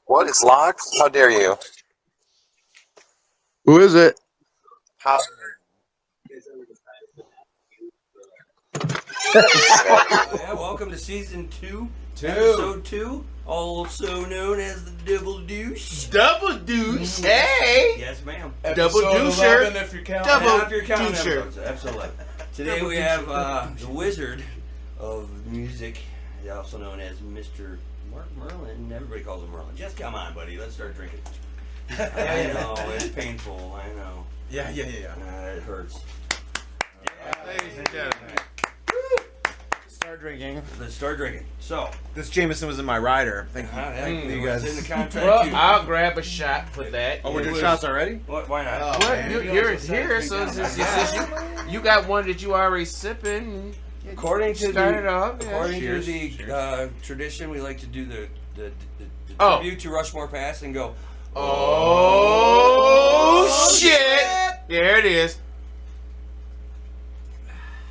What is locked? How dare you? Who is it? How? Yeah, welcome to season 2, episode 2, also known as the Double Douche. Double douche. Hey. Yes, ma'am. Double doucher. If you're counting. Double Yeah, if you're counting doucher. episodes, absolutely. Today we have the wizard of music, also known as Mr. Merlin. Everybody calls him Merlin. Just come on, buddy. Let's start drinking. I know, it's painful. I know. Yeah. It hurts. Ladies and gentlemen. Start drinking. Let's start drinking. So, This Jameson was in my rider. Thank you. you you guys. in the contract Well, too. I'll grab a shot for that. Oh, we're doing was- shots already? Why not? Oh, What? man. You're here, so you got one that you already sipping. According to Start the it off. Yeah. according Cheers. to the tradition, we like to do the Oh. tribute to Rushmore Pass and go. Oh, shit! There it is.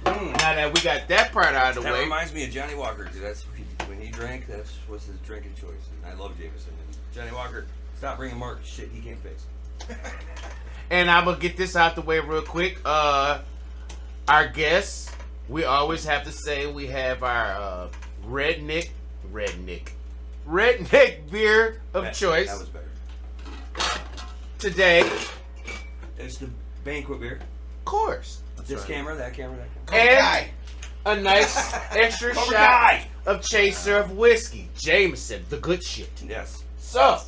Now that we got that part out of the That way, reminds me of Johnny Walker because that's when he drank. That was his drinking choice. And I love Jameson. And Johnny Walker, stop bringing Mark shit he can't fix. and I'm gonna get this out the way real quick. Our guests, we always have to say we have our redneck beer of choice That was better. today. It's the banquet beer. Of course, This right. camera, that camera, that and camera. a nice extra Cobra shot Kai! of chaser of whiskey, Jameson, the good shit. Yes. So,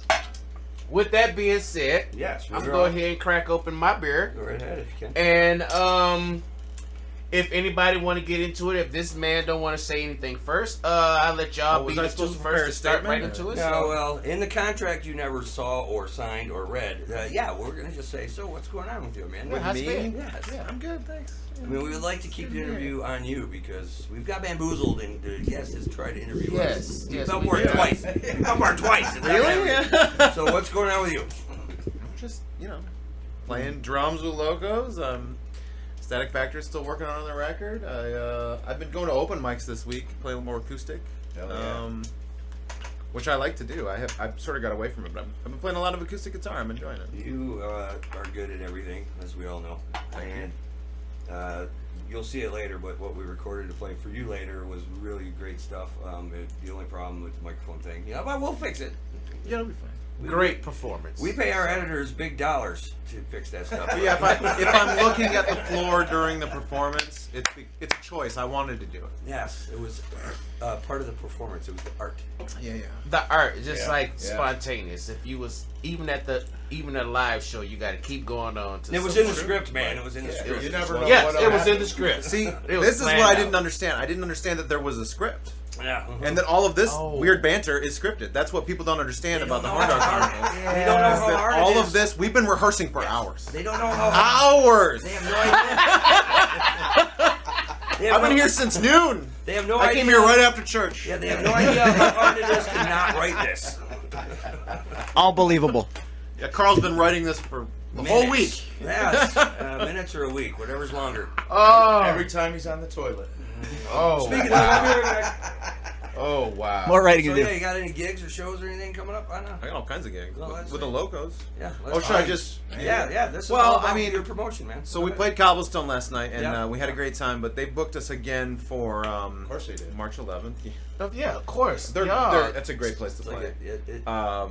with that being said, Yes. I'm gonna go ahead and crack open my beer. Go right ahead if you can. And if anybody want to get into it, if this man don't want to say anything first, I'll let y'all Was be I the supposed two to prepare first a to start right statement? into it. No, well, in the contract you never saw or signed or read. Yeah, we're gonna just say, so what's going on with you, man? Well, how's it been? Yes. Yeah, I'm good, thanks. I mean, we would like to keep the interview on you because we've got bamboozled and the guest has tried to interview us. Yes, Fell we for it did. twice. Fell for it twice. It's not Really? happening. So what's going on with you? Just, playing drums with locos. Static Factor is still working on the record. I've been going to open mics this week, play a little more acoustic. Which I like to do. I've sort of got away from it, but I've been playing a lot of acoustic guitar. I'm enjoying it. You are good at everything, as we all know. And you'll see it later, but what we recorded to play for you later was really great stuff. The only problem with the microphone thing, but we'll fix it. Yeah, it'll be fine. Great performance. We pay our editors big dollars to fix that stuff. But yeah, if I'm looking at the floor during the performance, it's a choice. I wanted to do it. Yes, it was part of the performance. It was the art. Yeah. The art is just Yeah, like yeah. spontaneous. If you was even at a live show, you got to keep going on. To It was in the script, man. It was in the script. You never know Yes, what'll it was in happen. the script. See, was this is what planned I out. didn't understand. I didn't understand that there was a script. Yeah. And that all of this Oh. weird banter is scripted. That's what people don't understand about the don't Horndog know how hard- Chronicles. They don't know Is how that hard all it of is. this, we've been rehearsing for hours. They don't know how hard. Hours! They have no idea. I've been here since noon. They have no I idea. came here right after church. Yeah, they have no idea how hard it is to not write this. All believable. Yeah, Carl's been writing this for the whole week. Yes, minutes or a week, whatever's longer. Oh, Every time he's on the toilet. Speaking wow. of, I'll be right back. Oh wow. More writing So to yeah, do. you got any gigs or shows or anything coming up? I know. I got all kinds of gigs Well, that's with the it. locos. Yeah. Oh, should I just? Yeah. This is Well, all about I mean, your promotion, man. So we played Cobblestone last night, and Yeah. we had a great time. But they booked us again for Of course they did. March 11th. Yeah, of course. They're, y'all, that's a great place to It's play. like a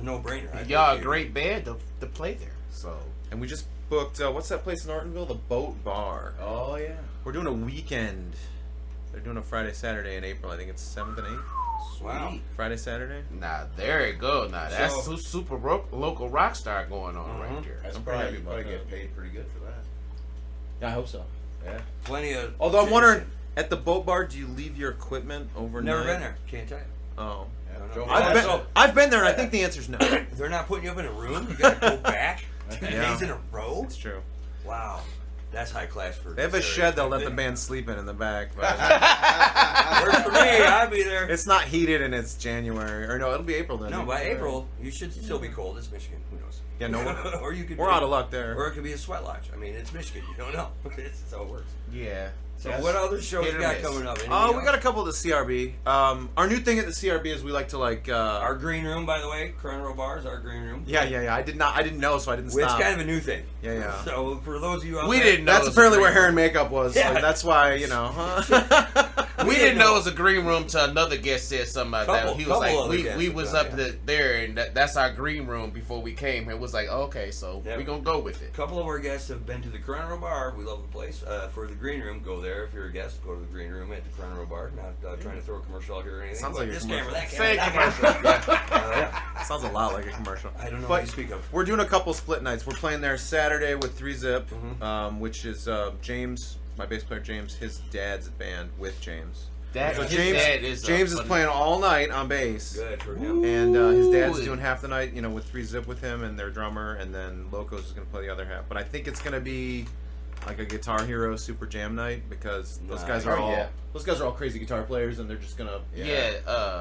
no-brainer. y'all a great band to play there. So And we just booked, what's that place in Ortonville? The Boat Bar. Oh, yeah. We're doing a weekend. They're doing a Friday, Saturday in April. I think it's 7th and 8th. Wow. Friday, Saturday. now there it go. Now that's So- super local rock star going on right there. That's I'm pretty happy probably about get that. paid pretty good for that. Yeah, I hope so. Yeah. Plenty of. Although I'm chicks. wondering, at the Boat Bar, do you leave your equipment overnight? Never been there. Can't tell you. Oh. Yeah, don't Joe know. I've Martin. been, I've been there, and I think the answer's no. They're not putting you up in a room. You gotta go back 2 Yeah. days in a row. It's true. Wow, that's high class for. They have a this shed area. they'll let the band sleep in the back. But Works for me. I'll be there. It's not heated and it's January. Or no, it'll be April then. No, by April, you should still be cold. It's Michigan. Who knows? Yeah, no, or you could. we're out of luck there. Or it could be a sweat lodge. I mean, it's Michigan. You don't know. That's how it works. Yeah. So what other shows Hit you or got miss. coming up? Oh, we got a couple of the CRB. Our new thing at the CRB is we like to like. Our green room, by the way, Cornell Bar is our green room. Yeah. I didn't know, so I didn't Well, it's stop. kind of a new thing. Yeah. So for those of you out We there, didn't know. That's it was apparently a where green hair room. and makeup was. Yeah. Like, that's why, you know. We didn't know it was a green room till another guest said something about that. He was Couple like, other guests we have was done, up yeah. there, and that's our green room before we came here. It was like, okay, so Yeah. we gonna go with it. A couple of our guests have been to the Cornell Bar. We love the place. For the green room, go there. If you're a guest, go to the green room at the Cornell Bar. Not trying to throw a commercial out here or anything. Sounds but like a this commercial. camera, that Say camera, commercial. that camera. Yeah. Sounds a lot like a commercial. I don't know But what you speak of. we're doing a couple split nights. We're playing there Saturday with 3-Zip, Mhm. which is James, my bass player James, his dad's band with James. That So his James, dad is James is fun- playing all night on bass. Good for him. And his dad's Ooh. doing half the night, with 3-Zip with him and their drummer, and then Locos is going to play the other half. But I think it's going to be like a Guitar Hero Super Jam night because those guys are all crazy guitar players, and they're just gonna. Yeah.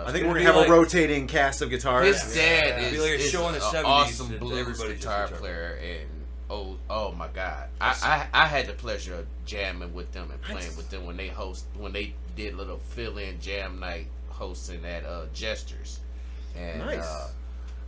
I think gonna we're be gonna have like- a rotating cast of guitars. His dad It'd is, be like a is show in the an 70s awesome that blues everybody's just guitar guitar player, and oh my god, I had the pleasure of jamming with them and playing with them when they did a little fill-in jam night hosting at Jester's, and Nice.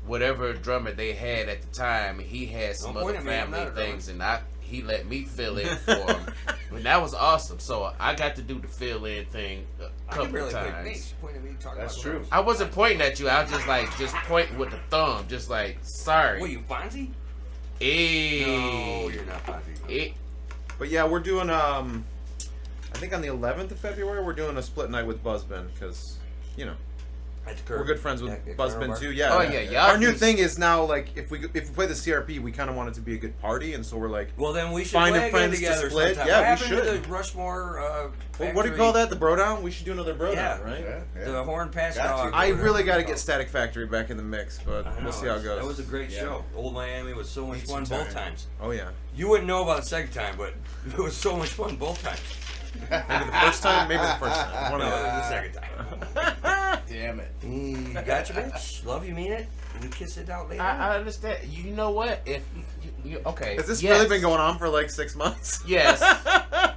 whatever drummer they had at the time, he had some Don't point other at me, I'm family not a drummer. things, and he let me fill in for him, and that was awesome. So I got to do the fill-in thing a I can couple barely play times. bass. Point at me, talk That's about true. drums. I wasn't pointing at you. I was just pointing with the thumb, just like sorry. What, you Fonzie? Hey. No, you're not Fonzie. But yeah, we're doing. I think on the 11th of February, we're doing a split night with Buzzbin because, At the curb. we're good friends with At Buzzbin Cornell too. Bar? Yeah. Oh, yeah, y'all Our new can- thing is now like if we play the CRP, we kind of want it to be a good party, and so we're like, Well, then we should Find play friends again to together split? sometime. Yeah, What we happened to should. the Rushmore what do you call that? The Bro Down? We should do another Bro Yeah. Down, right? The Horn Pass Got Dog. to. I really got to get Static Factory back in the mix, but I know, we'll see how it goes. That was a great Yeah. show. Old Miami was so much Need fun some both time. times. Oh yeah. You wouldn't know about the second time, but it was so much fun both times. Maybe the first time. Maybe the first time. One No, of it those. was the second time. Damn it. Gotcha, bitch. Love you, mean it. You kiss it out later. I understand. You know what? If you okay, Has this yes. really been going on for like 6 months? Yes.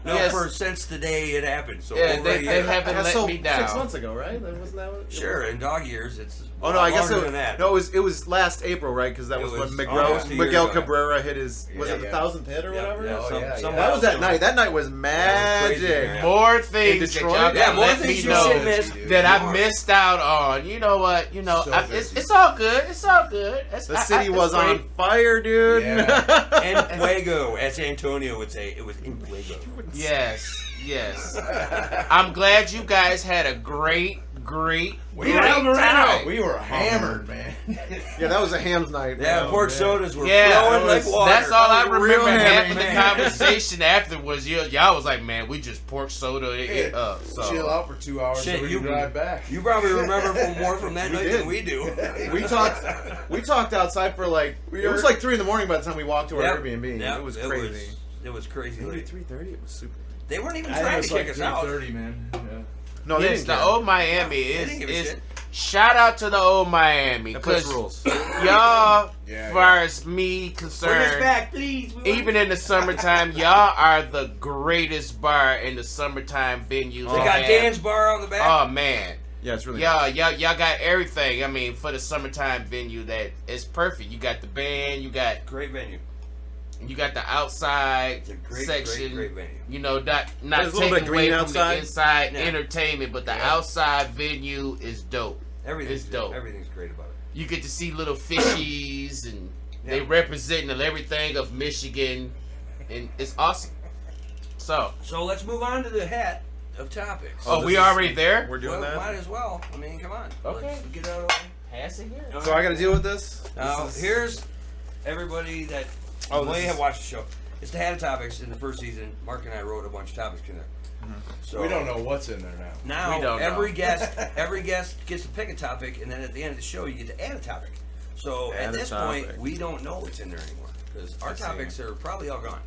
no, yes. for since the day it happened. So Yeah, over they a year. haven't let so me down. 6 months ago, right? Wasn't that what? Sure, in dog years, it's. Oh no, I guess longer than that. no. It was last April, right? Because that It was when was Miguel almost a year ago. Cabrera hit his. Was Yeah, it the yeah. 1,000th hit or Yeah, whatever? yeah, Oh, some- yeah, some yeah. That was that milestone. night. That night was That was magic. crazy, man. More things that Detroit? y'all Yeah, got more let things me you know should miss. that I More. missed out on. You know what? You know, So it's busy. all good. It's all good. It's, The city it's was on great. fire, dude. Yeah. En fuego, as Antonio would say. It was en fuego. Yes. I'm glad you guys had a great We time. were hammered, man. Yeah, that was a hams night. Yeah, man. pork man. sodas were Yeah, flowing like water. that's all I That was real remember. Half hammy, of the man. conversation after was y'all was like, man, we just pork soda it up. So Chill out for 2 hours Shit, so we you- can drive back. You probably remember more from that We night did. than we do. We talked outside for like it was like 3 in the morning by the time we walked to our Yep. Airbnb. Yep, It was crazy. It was crazy Maybe late. 3:30. It was super. They weren't even I think trying it's to like kick us out. 3:30, man. Yeah. No, they yes, didn't the care. old Miami They didn't give a is shit. shout out to the old Miami That place because rules. y'all, Yeah, as far as me Bring us concerned, back, please. even in the summertime, y'all are the greatest bar in the summertime venues. They to got have. Dan's bar on the back. Oh man. Yeah, it's really. Y'all got everything. I mean, for the summertime venue, that is perfect. You got the band, you got Great venue. the outside It's a great, section. great venue. You know, not There's a little taking bit away green from outside. the inside Yeah. entertainment, but the Yeah. outside venue is dope. Everything's It's dope. Everything's great about it. You get to see little fishies, and they Yeah. representing everything of Michigan, and it's awesome. So, So let's move on to the hat of topics. oh, this we is- already there? We're doing well, that. might as well. I mean, come on. Okay. Let's get out of the way. Pass it here. So I got to deal with this. Now, This is- here's everybody that Oh, may this have is- watched the show. It's the hat of topics. In the first season, Mark and I wrote a bunch of topics in there. So We don't know what's in there now. We Now don't every know. guest gets to pick a topic, and then at the end of the show, you get to add a topic. So Add at a this topic. point, we don't know what's in there anymore because our I see. topics are probably all gone.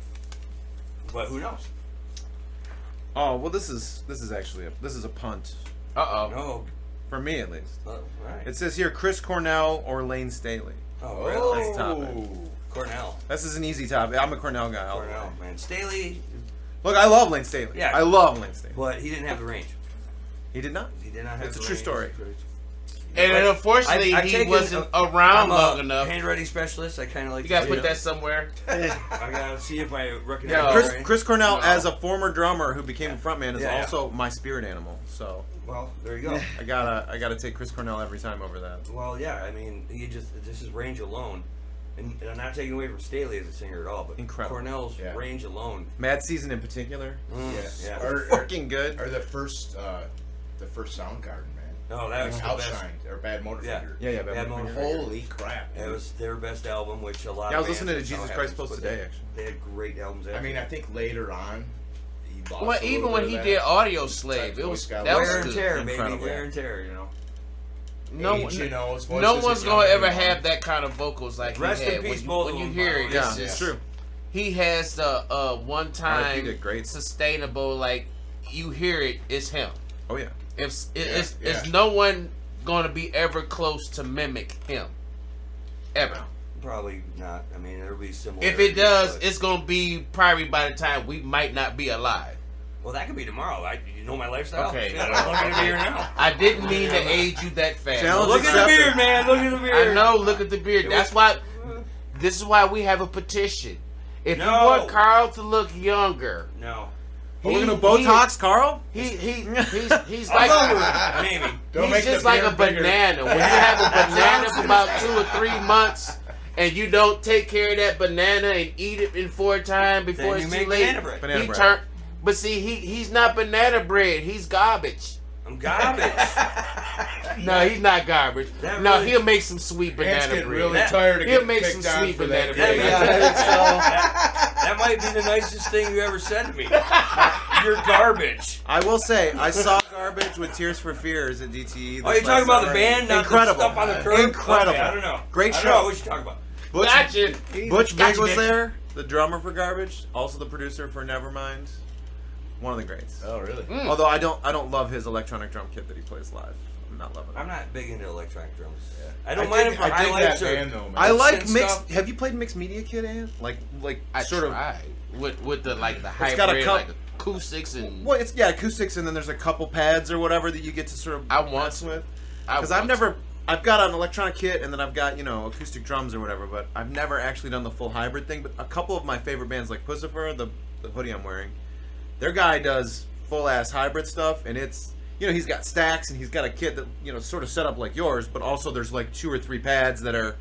But who knows? Oh well, this is actually a punt No. for me at least. Oh, right. It says here Chris Cornell or Lane Staley. Oh, really? That's topic. Cornell. This is an easy topic. I'm a Cornell guy. all the Cornell, way. man. Staley, Look, I love Lane Staley. Yeah. I love Lane Staley. but he didn't have the range. He did not. He did not have It's the a true range. story. And But unfortunately, I he take it- wasn't around I'm long a enough. handwriting specialist. I kind of like You gotta to put that somewhere. I gotta see if I recognize No. it. Chris Cornell, No. as a former drummer who became a frontman, is Yeah, yeah. also my spirit animal. So Well, there you go. I gotta take Chris Cornell every time over that. Well, yeah. I mean, this is range alone, and I'm not taking away from Staley as a singer at all, but Incredible. Cornell's Yeah. range alone. Mad Season in particular, Yeah. fucking good. Or the first Soundgarden, man. No, that was the best. Outshined or Bad Motorfinger. Yeah, Bad Bad Motorfinger. Motorfinger. Holy crap! It was their best album, which a lot. Yeah, I of was listening to bands, that's Jesus how it Christ happens, Post but today, they- actually. They had great albums. I After mean, I that. think later on, he lost. Well, a even little when bit he of did that. Audio Slave, it was that was wear and good. tear, baby, Incredible. wear and tear. You know. No, Age, you know, his voice no isn't one's young gonna ever anymore. have that kind of vocals like Rest he in had. peace, both When of you them, hear by it, the way. it's Yeah, just, it's true. he has the one time R.I.P. did great. sustainable, like you hear it, it's him. Oh yeah. It's yeah. no one gonna be ever close to mimic him, ever. Probably not. I mean, it'll be similar. If it does, it's gonna be probably by the time we might not be alive. well, that could be tomorrow. You know my lifestyle. Okay. Shit, I'm looking at the beard now. I didn't mean to age you that fast. Challenge Look at the accepted. beard, man. Look at the beard. I know. Look at the beard. That's why. This is why we have a petition. If you No. want Carl to look younger, No. We're gonna Botox, Carl. he's I'll like go with it. Maybe. Don't make he's just the like a beard bigger. banana. When you have a banana for about 2 or 3 months, and you don't take care of that banana and eat it in 4 times before Then you it's make too late, banana bread. Banana he bread. turn. But see, he's not banana bread. He's garbage. I'm garbage. No, he's not garbage. That No, really- he'll make some sweet Ants banana get bread. really That- tired of he'll getting make picked some on sweet for banana that. bread. That might be the nicest thing you ever said to me. You're garbage. I will say, I saw Garbage with Tears for Fears at DTE. Oh, you're talking about the band, not Incredible. the stuff on the curb? Incredible. Okay, I don't know. Great I show. don't know what you're talking about. Gotcha. Butch Gotcha, Vig was Nick. there, the drummer for Garbage, also the producer for Nevermind. One of the greats. Oh, really? Although I don't love his electronic drum kit that he plays live. I'm not loving it. I'm not big into electronic drums. Yeah. I don't mind them for I dig highlights that or... band, though, man. I like synth mixed. stuff. Have you played mixed media kit, Ann? Like I sort of. tried with the like the hybrid, got a like acoustics and. Well, it's acoustics, and then there's a couple pads or whatever that you get to sort of I want mess to. with. Because I've got an electronic kit, and then I've got acoustic drums or whatever, but I've never actually done the full hybrid thing. But a couple of my favorite bands, like Pussifer, the hoodie I'm wearing, their guy does full ass hybrid stuff, and it's he's got stacks and he's got a kit that sort of set up like yours, but also there's like 2 or 3 pads that are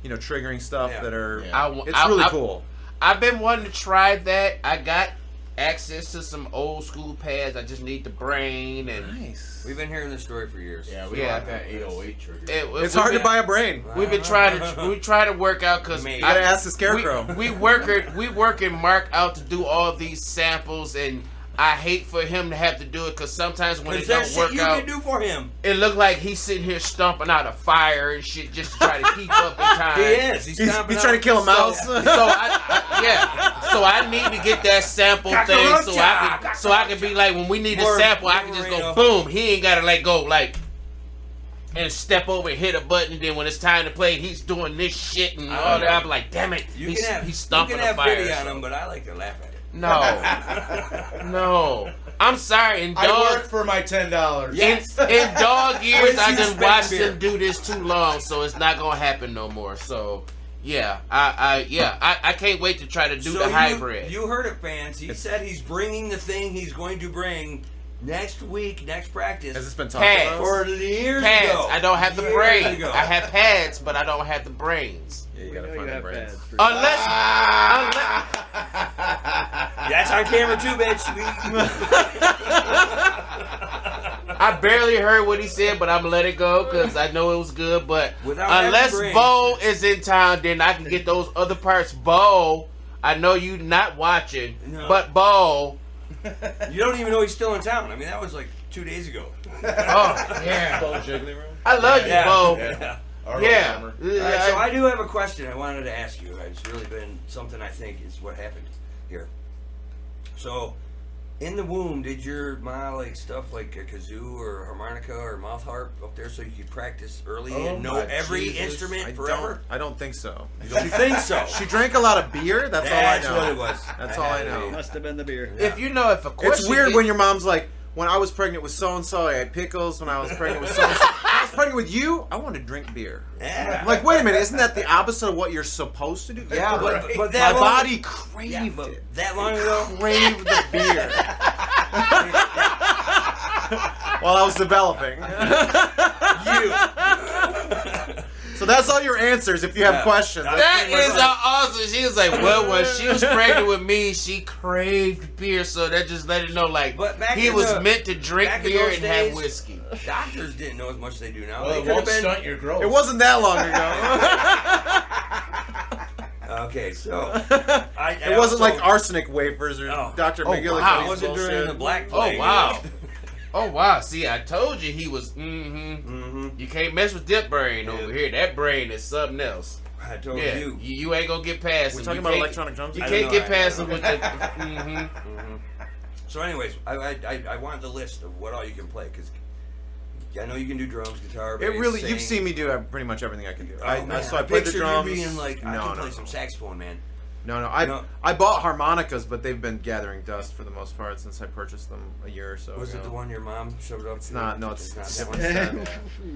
triggering stuff Yeah. that are. Yeah. It's really cool. I've been wanting to try that. I got access to some old school pads. I just need the brain and. Nice. We've been hearing this story for years. Yeah, we Yeah. like that 808 trigger. It's hard to buy a brain. We've been trying to work out because You You gotta ask the Scarecrow. we working Mark out to do all these samples, and I hate for him to have to do it because sometimes when it Is there don't shit work you out, can do for him? it look like he's sitting here stomping out a fire and shit just to try to keep up in time. He is. He's He's stomping trying to out. kill a mouse. So I need to get that sample thing so I can be like when we need a More- sample I can just more, go boom. He ain't gotta let go like and step over and hit a button. Then when it's time to play, he's doing this shit and all that. I'm like, damn it, You he's can stomping have a fire. pity on him, but I like to laugh at it. No. I'm sorry. In I dog, work for my $10. Yes. in dog years, Where's I your just spent watched beer? him do this too long, so it's not gonna happen no more. So yeah, I can't wait to try to do the hybrid. You heard it, fans. He said he's bringing the thing he's going to bring next week, next practice. Has this been talked Pads. about? For years Pads. ago. I don't have the Years brain. ago. I have pads, but I don't have the brains. Yeah, you gotta find the brains. Unless That's on camera too, bitch. I barely heard what he said, but I'm gonna let it go because I know it was good. But Without unless having brains. Bo is in town, then I can get those other parts. Bo, I know you not watching, No. but Bo. You don't even know he's still in town. I mean, that was like 2 days ago. Oh yeah, Bo Jiggly Room? I love you, Yeah. Bo. Yeah. Yeah. All right, so I do have a question I wanted to ask you. It's really been something I think is what happened here. So, In the womb, did your ma like stuff like a kazoo or harmonica or mouth harp up there so you could practice early and know every instrument forever? I don't think so. You don't think so? She drank a lot of beer. That's all I know. What it was. That's all I know. Must have been the beer. If you know, if a question, It's weird when your mom's like, when I was pregnant with so and so, I had pickles. When I was pregnant with so and so, when I was pregnant with you, I want to drink beer. Yeah. I'm like, wait a minute, isn't that the opposite of what you're supposed to do? Yeah, But my that long- body craved but it. that long ago? Craved the beer. While I was developing. So that's all your answers if you have questions. that is awesome. She was like, well, when she was pregnant with me, she craved beer, so that just let it know, like, But back he in was the- meant to drink back in beer those and have days- whiskey. Doctors didn't know as much as they do now. Well, They it could have won't been. stunt your growth. It wasn't that long ago. Okay, so I It wasn't also- like arsenic wafers or Oh. Dr. Oh, McGillicuddy's wow. It wasn't during bullshit. the Black Oh, Plague. wow. Oh, wow. See, I told you he was, You can't mess with dip brain over here. That brain is something else. I told Yeah, you. you ain't gonna get past We're him. talking You about can't- electronic drums? You I can't don't get know. past I him don't with know. the. So, anyways, I wanted the list of what all you can play because I know you can do drums, guitar, bass, It really, sing. you've seen me do pretty much everything I can do. Oh, man, So I played the pictured you drums. being like, I no, can no, play no. some saxophone, man. No, No. I bought harmonicas, but they've been gathering dust for the most part since I purchased them a year or so Was ago. it the one your mom shoved up? It's not. No, it's not that that one. one.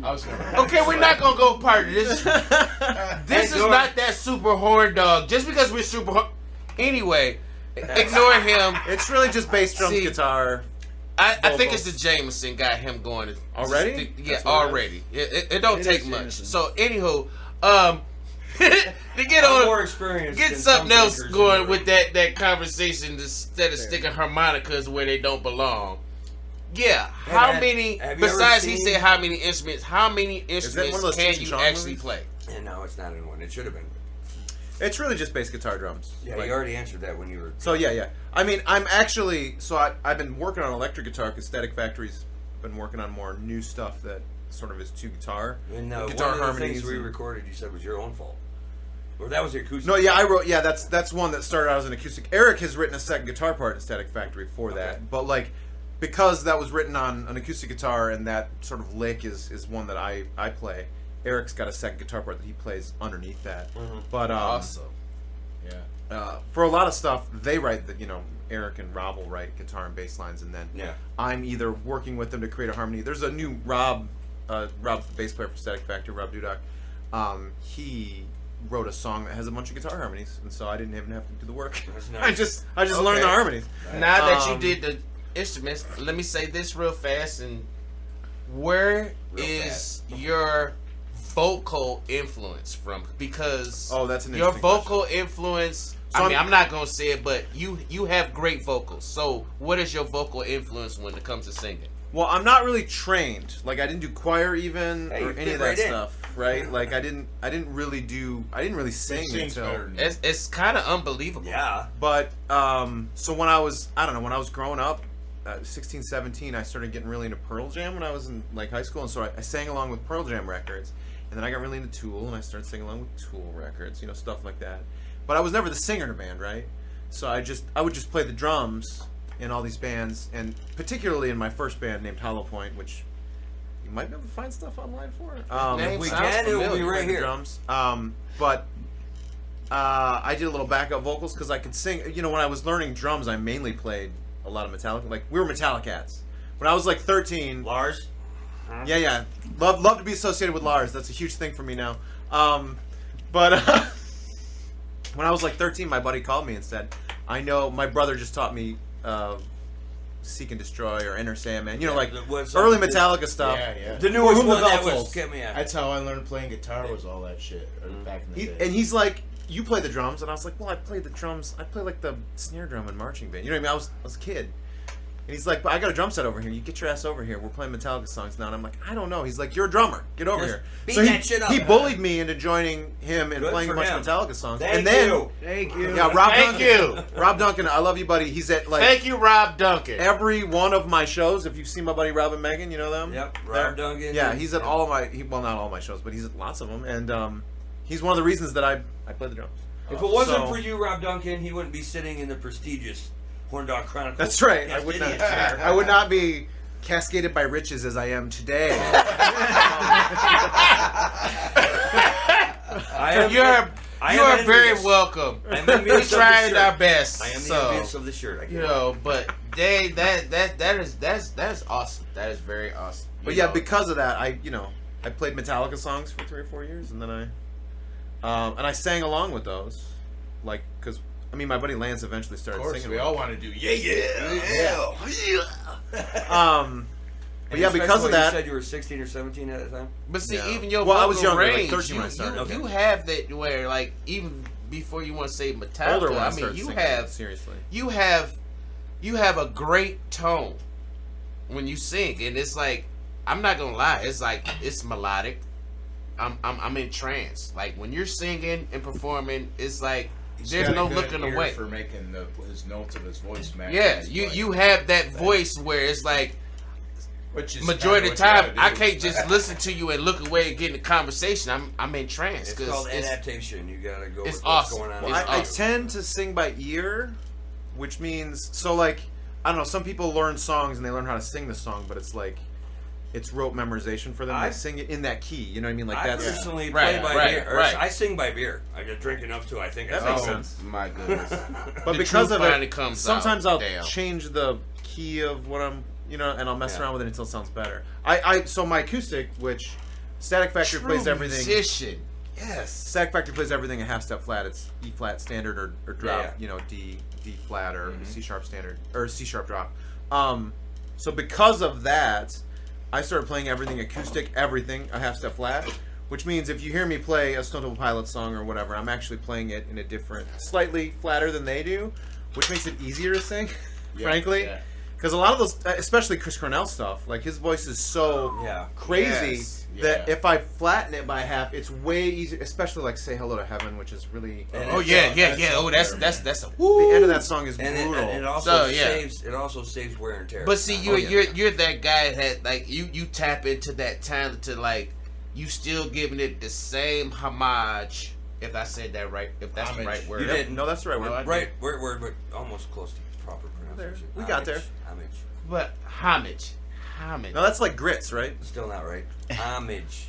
I was gonna- Okay, we're not gonna go part of this. This is Ignore- not that super horn dog. Just because we're super horn. Anyway, ignore him. It's really just bass, drums, See, guitar. I think it's the Jameson got him going. Already? Yeah, That's what it already. It don't It take is much. Jameson. So, anywho, to get I'm on. more experienced. Get than something some else drinkers going in the with that conversation instead of sticking harmonicas where they don't belong. Yeah, how Have many? you ever Besides, he seen- said how many instruments? How many that one of instruments those can Cheech and you Chong actually movies? play? And no, it's not in one. It should have been. It's really just bass, guitar, drums. Yeah, Like- you already answered that when you were. So yeah. I mean, I'm actually I've been working on electric guitar because Static Factory's been working on more new stuff that sort of is two guitar, And guitar one of the harmonies. things we and- recorded, you said was your own fault, or that was the acoustic. No, yeah, I wrote. Yeah, that's one that started out as an acoustic. Eric has written a second guitar part in Static Factory for that, Okay. but like because that was written on an acoustic guitar and that sort of lick is one that I play. Eric's got a second guitar part that he plays underneath that. But Awesome. Yeah. for a lot of stuff, they write the Eric and Rob will write guitar and bass lines, and then Yeah. I'm either working with them to create a harmony. There's a new Rob's the bass player for Static Factory, Rob Dudak. He wrote a song that has a bunch of guitar harmonies, and so I didn't even have to do the work. That's I nice. just learned Okay. the harmonies. Now that you Um, did the instruments, let me say this real fast. And where is your vocal influence from? Because Oh, that's an your interesting vocal influence. So I mean, I'm- I'm not gonna say it, but you have great vocals. So, what is your vocal influence when it comes to singing? Well, I'm not really trained. Like I didn't do choir even Hey, or you any fit of that right in. stuff, right? Like I didn't really sing Sings until. better than It's kind of unbelievable. Yeah. But so when I was when I was growing up, 16, 17, I started getting really into Pearl Jam when I was in like high school, and so I sang along with Pearl Jam records, and then I got really into Tool, and I started singing along with Tool records, stuff like that. But I was never the singer in a band, right? So I would just play the drums in all these bands, and particularly in my first band named Hollow Point, which you might be able to find stuff online for. Name we sounds can, it will be familiar. right the here. drums. But I did a little backup vocals because I could sing. When I was learning drums, I mainly played a lot of Metallica. Like we were Metallicats. When I was like 13. Lars. Yeah. Love to be associated with Lars. That's a huge thing for me now. But when I was like 13, my buddy called me and said, "I know my brother just taught me Seek and Destroy or Enter Sandman. Like what's early up with Metallica stuff." Yeah. The newest Whom the one that Bell was Tolls. kept me out. That's how I learned playing guitar. Was all that shit back in the day. And he's like, "You play the drums," and I was like, "Well, I played the drums. I play like the snare drum and marching band. You know what I mean? I was a kid." And he's like, "But I got a drum set over here. You get your ass over here. We're playing Metallica songs now." And I'm like, "I don't know." He's like, "You're a drummer. Get over Just here." beat So that shit up. he bullied me into joining him and Good playing a for bunch him. of Metallica songs. Thank and then, you. Thank you. yeah, Rob Thank Duncan. you. Rob Duncan, I love you, buddy. He's at like Thank you, Rob Duncan. every one of my shows. If you've seen my buddy Rob and Megan, you know them. Yep, There. Rob Duncan. Yeah, he's at all of my. Well, not all my shows, but he's at lots of them, and he's one of the reasons that I play the drums. If it wasn't So- for you, Rob Duncan, he wouldn't be sitting in the prestigious Horndog Chronicles. That's right. Yes, I would idiot not. chair. I would not be cascaded by riches as I am today. You are very welcome. I'm We envious of the tried shirt. our best. I am so, envious of the shirt. I you know, but that is awesome. That is very awesome. But You yeah, know, because of that, I played Metallica songs for 3 or 4 years, and then I sang along with those, like, because my buddy Lance eventually Of started course, singing. we all want to do yeah. But yeah, because of that, You said you were 16 or 17 at the time? but see, Yeah. even your Well, I vocal was younger, like range, 13 when I started. you have that where, like, even before you want to say Metallica, older when I I mean, started you singing, have seriously. you have a great tone when you sing, and it's like, I'm not gonna lie, it's like, it's melodic. I'm in trance. Like, when you're singing and performing, it's like there's no looking away. For making his notes of his voice match. Yeah, you have that voice where it's like, Which is majority of the kinda time, what you I gotta can't do. just listen to you and look away and get in the conversation. I'm in trance. It's 'cause called adaptation. You gotta go it's with awesome. what's going on. It's around I you. awesome. tend to sing by ear, which means like, I don't know. Some people learn songs and they learn how to sing the song, but it's like it's rote memorization for them. I They sing it in that key. You know what I mean? Like I that's personally Right, play by right, beer. Or right. I sing by beer. I just drink enough to. I think That I makes sing. sense. My goodness. But The because truth of finally it, comes sometimes out. I'll Damn. change the key of what I'm, and I'll mess Yeah. around with it until it sounds better. So my acoustic, which Static Factory True plays everything. musician. Yes, Static Factory plays everything a half step flat. It's E flat standard or drop, Yeah. D flat or C sharp standard or C sharp drop. So because of that, I started playing everything acoustic, everything a half step flat. Which means if you hear me play a Stone Temple Pilots song or whatever, I'm actually playing it in a different, slightly flatter than they do, which makes it easier to sing, frankly. Yeah. Because a lot of those, especially Chris Cornell stuff, like his voice is so crazy Yes. that Yeah. if I flatten it by half, it's way easier. Especially like "Say Hello to Heaven," which is really And Oh it's, yeah. uh, Oh, that's a the end of that song is And brutal. it also So, yeah. saves. It also saves wear and tear. But see, Oh, yeah. you're that guy that, like, you tap into that talent to, like, you still giving it the same homage. If I said that right, if that's Homage. the right word. You did. No, that's the right word. No, I- right, we're almost close to proper pronunciation. We got there. Homage. But homage. No, that's like grits, right? Still not right. Homage.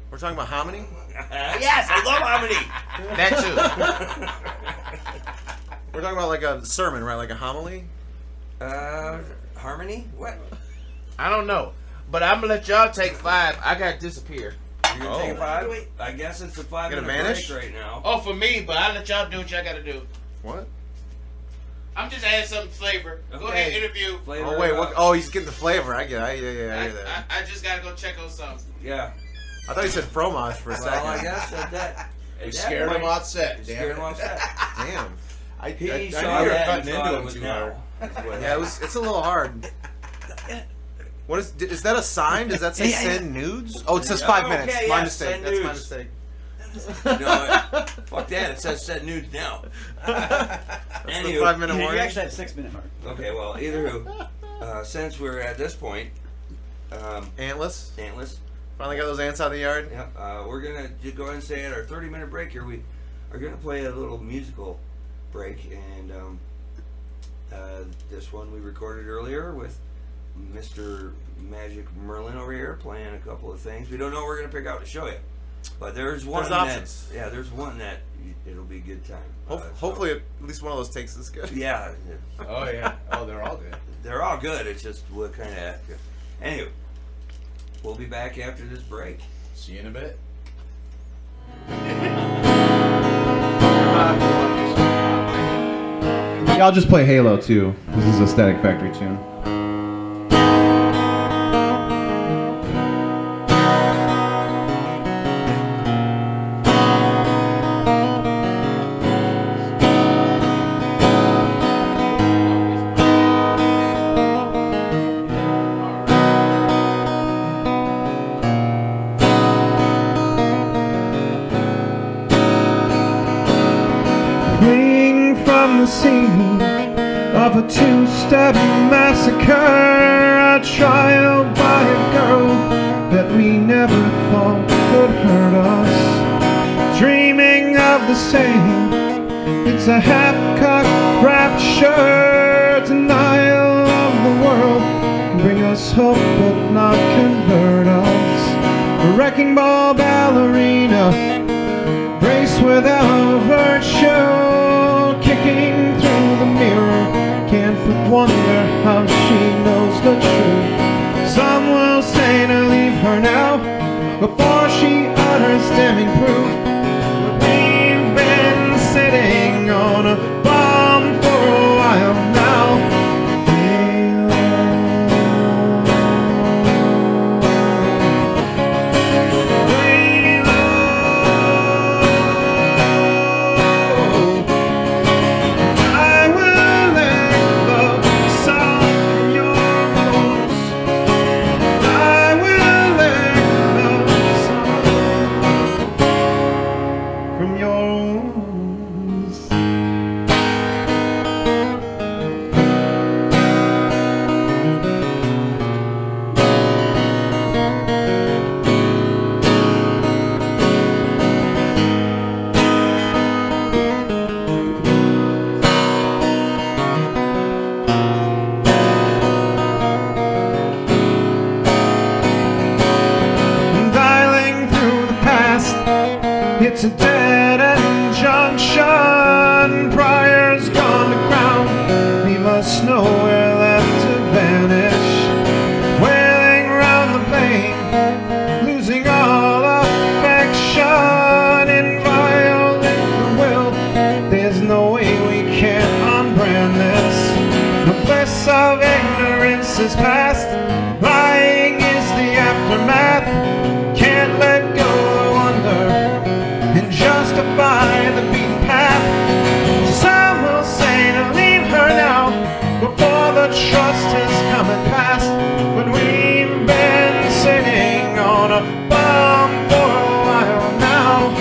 We're talking about hominy. Yes, I love hominy. That too. We're talking about like a sermon, right? Like a homily. Harmony? What? I don't know. But I'm gonna let y'all take 5. I gotta disappear. You're gonna take a 5? I guess it's the 5 Gonna minute vanish? break right now. Oh, for me, but I'll let y'all do what y'all gotta do. What? I'm just adding some flavor. Go Okay. ahead, interview. Flavor Oh wait, of- what? Oh, he's getting the flavor. I get. I hear that. I just gotta go check on something. Yeah. I thought he said fromage for a second. Well, I guess that. We at scared that him point- off set. you Damn Scared it. him off set. Damn. I He knew saw you were that cutting and thought into it him was too now. hard. That's what Yeah, it's a little hard. What is that a sign? Does that say send nudes? Oh, it says 5 Okay, minutes. yeah, My mistake. send That's my nudes. mistake. No, fuck that. It says set nudes now. That's the Anywho. 5 minute You warning. actually had 6 minute mark. Okay, well, either who. Since we're at this point, Antless. Antless, Finally got those ants out of the yard. yeah, we're gonna just go ahead and say at our 30-minute break here, we are gonna play a little musical break, and this one we recorded earlier with Mr. Magic Merlin over here playing a couple of things. We don't know what we're gonna pick out to show you, but there's one There's that options. there's one that it'll be a good time. So- Hopefully, at least one of those takes is good. yeah, Oh yeah. Oh, they're all good. they're all good. It's just what kind of. Anyway, we'll be back after this break. See you in a bit. Yeah, I'll just play Halo too. This is a Static Factory tune. Fleeing from the scene of a two-step massacre, a trial by a girl that we never thought could hurt us. Dreaming of the same, it's a half-cocked rapture. wonder how she knows the truth. Some will say to leave her now before she utters damning proof. We've been sitting on a bomb for a while now. It's a dead-end junction. Briar's gone to ground. Leave us nowhere left to vanish. Wailing round the plane, losing all affection. Inviolate the will. There's no way we can't unbrand this. The bliss of ignorance is past. Lying is the aftermath. Can't let go of wonder and justify the beaten path. Some will say to leave her now before the trust has come and passed. But we've been sitting on a bomb for a while now.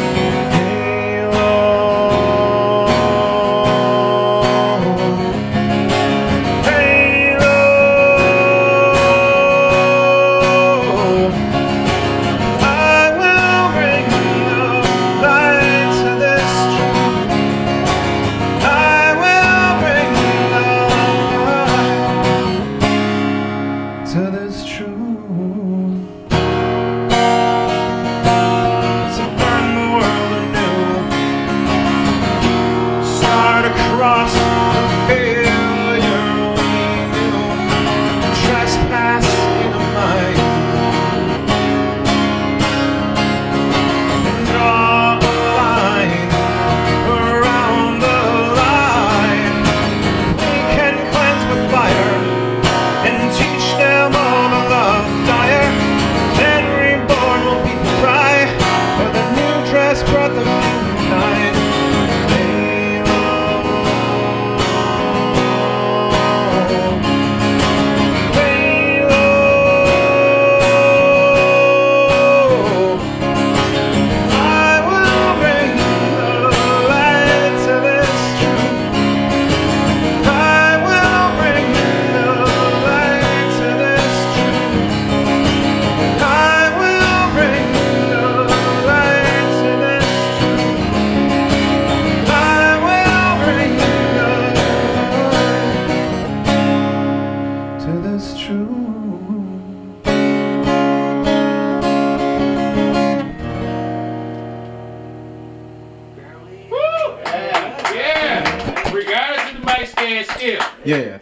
Yeah.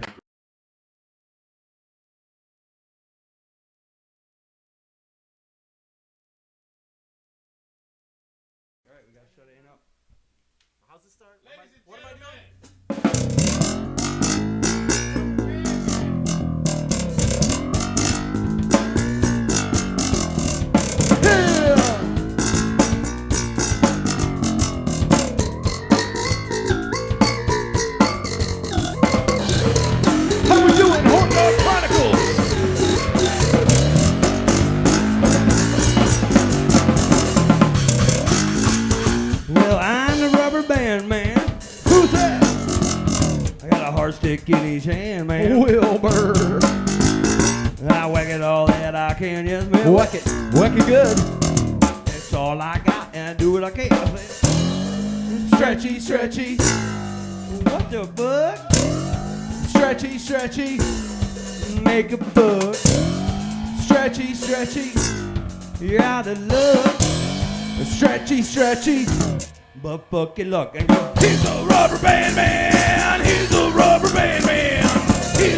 How's it start? Ladies and What am I doing? How we doing, Horndog Chronicles? Well, I'm the rubber band man. Who's that? I got a hard stick in each hand, man. Wilbur. I whack it all that I can, yes, man. Whack it. Whack it good. That's all I got, and I do what I can. I say, Stretchy, stretchy. what the fuck? Stretchy, stretchy. Make a buck. Stretchy, stretchy. You're out of luck. Stretchy, stretchy. But fucking luck and go. He's a rubber band man. He's a rubber band man. He's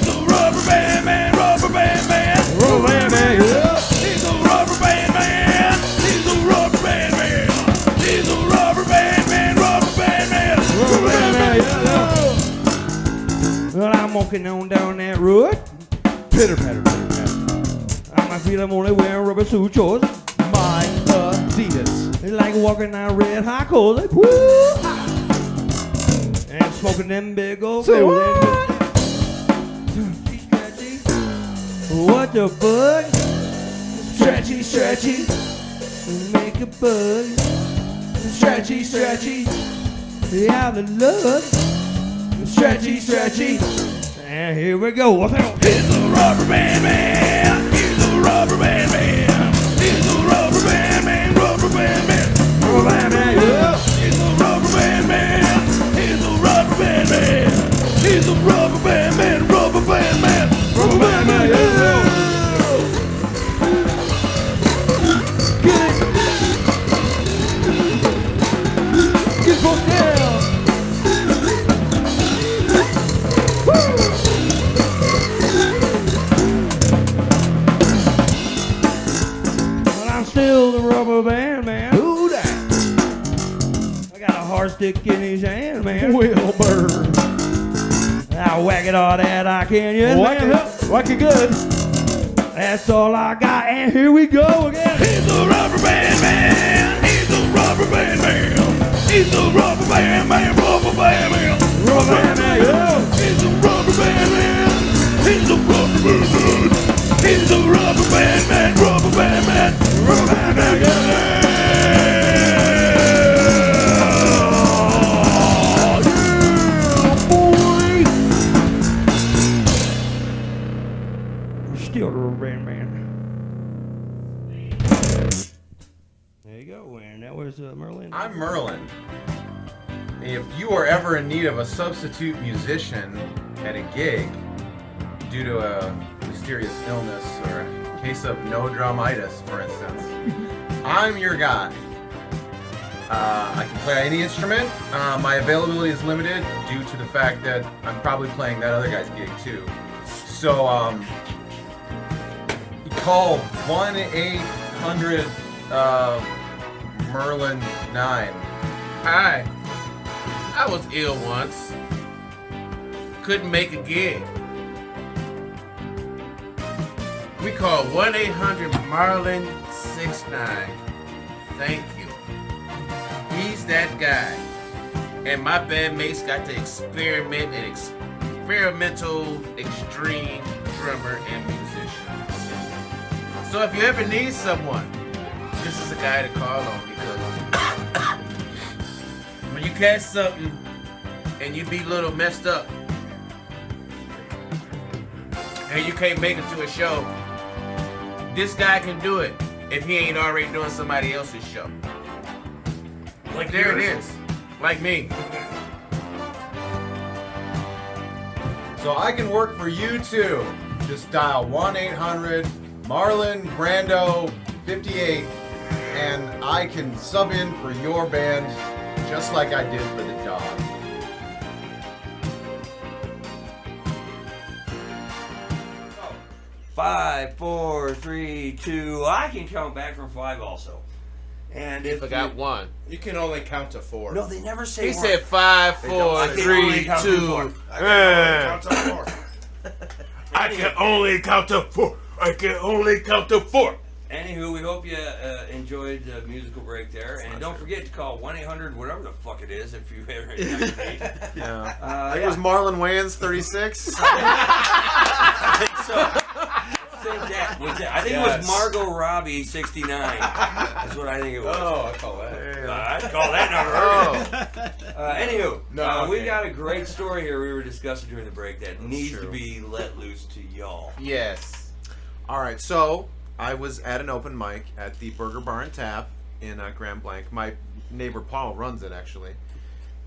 walking on down that road. Pitter patter, pitter patter. I might feel I'm only wearing rubber suit shorts. My Adidas. It's like walking down red hot coals. Like, woo! And smoking them big old Say clothes. what? What the fuck? Stretchy, stretchy. Make a bug. Stretchy, stretchy. Yeah, the love. Stretchy, stretchy. And here we go. He's a rubber band man. He's a rubber band man. He's a rubber band man. Rubber band man. Rubber band man. Yeah. He's a rubber band man. He's a rubber band man. He's a rubber band man. Rubber band man. Rubber band man. Yeah. Get both down. But I'm still the rubber band man. Who that? I got a hard stick in his hand, man. Wilbur. I whack it all that I can, yes, man. Whack it good. That's all I got, and here we go again. He's a rubber band man. He's a rubber band man. He's a rubber band man. Rubber band man. Rubber band man. Yeah. He's a rubber band man. He's a rubber band man. He's a rubber band man. Rubber band man. Rubber band man. Yeah. Still the rubber band man. There you go, and that was Merlin. I'm Merlin. If you are ever in need of a substitute musician at a gig due to a mysterious illness or a case of no drumitis, for instance, I'm your guy. I can play any instrument. My availability is limited due to the fact that I'm probably playing that other guy's gig too. So, call 1-800 Merlin 9. Hi. I was ill once. Couldn't make a gig. We call 1-800 Merlin 69. Thank you. He's that guy. And my bandmates got to experiment and experimental extreme drummer and musician. So if you ever need someone, this is a guy to call on, because when you catch something and you be a little messed up and you can't make it to a show, this guy can do it if he ain't already doing somebody else's show. Like there it is. Like me. So I can work for you too. Just dial 1-800 Marlon Brando 58 and I can sub in for your band just like I did for the dog. Five, 4, 3, 2. I can count back from 5 also. And You if forgot one. You can only count to 4. No, they never say He one. said 5, They 4, don't. I can only 3, count to 2. 4. Count to 4. I can only count to 4. I can only count to 4. Anywho, we hope you enjoyed the musical break there. And don't forget to call 1-800 whatever the fuck it is if you ever have a need. Yeah. I think it was Marlon Wayans 36. I think so. I think it was Yes. Margot Robbie 69. That's what I think it was. Oh, I call that. I'd call that number. Anywho, No, we okay. got a great story here we were discussing during the break that needs true. to be let loose to y'all. Yes. All right, so I was at an open mic at the Burger Bar and Tap in Grand Blanc. My neighbor Paul runs it, actually.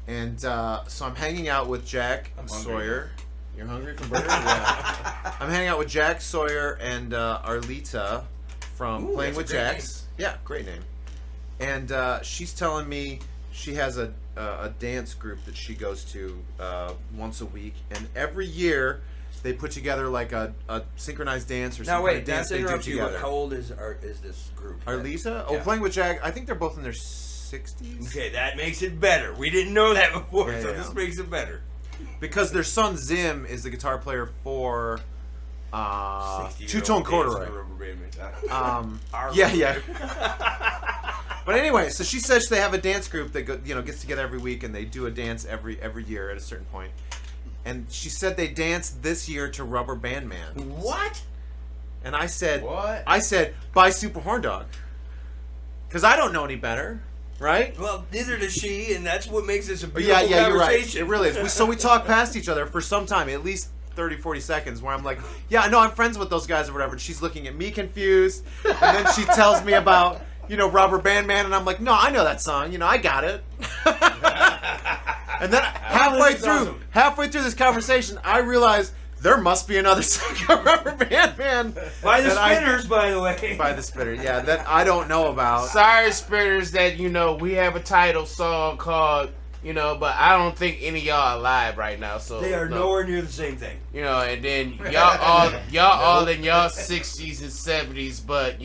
And so I'm hanging out with Jack Sawyer. You're hungry for burgers? Yeah. I'm hanging out with Jack Sawyer and Arlita from Playing with Jacks. Yeah, great name. And she's telling me she has a dance group that she goes to once a week, and every year they put together like a synchronized dance or Now some wait, kind of dance that's they do interrupt you. But together. how old is this group? Arlita? Oh, Yeah. Playing with Jack. I think they're both in their 60s. Okay, that makes it better. We didn't know that before, Yeah, so yeah. this makes it better. because their son Zim is the guitar player for Two-Tone Corduroy. Yeah. But anyway, so she says they have a dance group that gets together every week, and they do a dance every year at a certain point. And she said they danced this year to Rubber Band Man. What? And I said, What? I said, buy Super Horndog. Because I don't know any better, right? Well, neither does she, and that's what makes this a But beautiful yeah, you're right. conversation. It really is. So we talk past each other for some time, at least 30, 40 seconds, where I'm like, yeah, no, I'm friends with those guys or whatever. And she's looking at me confused. And then she tells me about, Rubber Band Man. And I'm like, no, I know that song. I got it. And then halfway through this conversation, I realized there must be another song of Rubber Band Man. By the Spinners, by the way. By the Spinners, yeah, that I don't know about. Sorry, Spinners, that we have a title song called, but I don't think any of y'all are alive right now. So they are nowhere near the same thing. And then y'all all in y'all 60s and 70s, but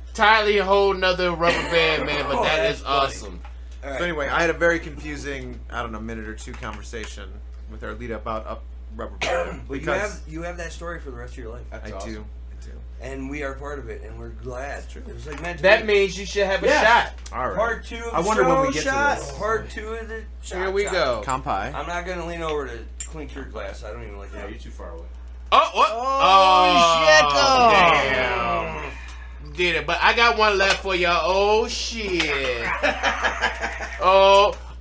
entirely a whole nother Rubber Band Man. But that is awesome. So anyway, I had a very confusing, minute or two conversation with our lead about Rubber Band. But you have that story for the rest of your life. I do. And we are part of it, and we're glad. It was like meant to That be. means you should have a shot. All right. Part 2 of the I wonder show when we get shot. to this. Part 2 of the shot. Here we go. Kampai. I'm not going to lean over to clink your glass. I don't even like Yeah, that. you're too far away. Oh, what? Oh, Damn. Did it, but I got one left for y'all. Oh shit.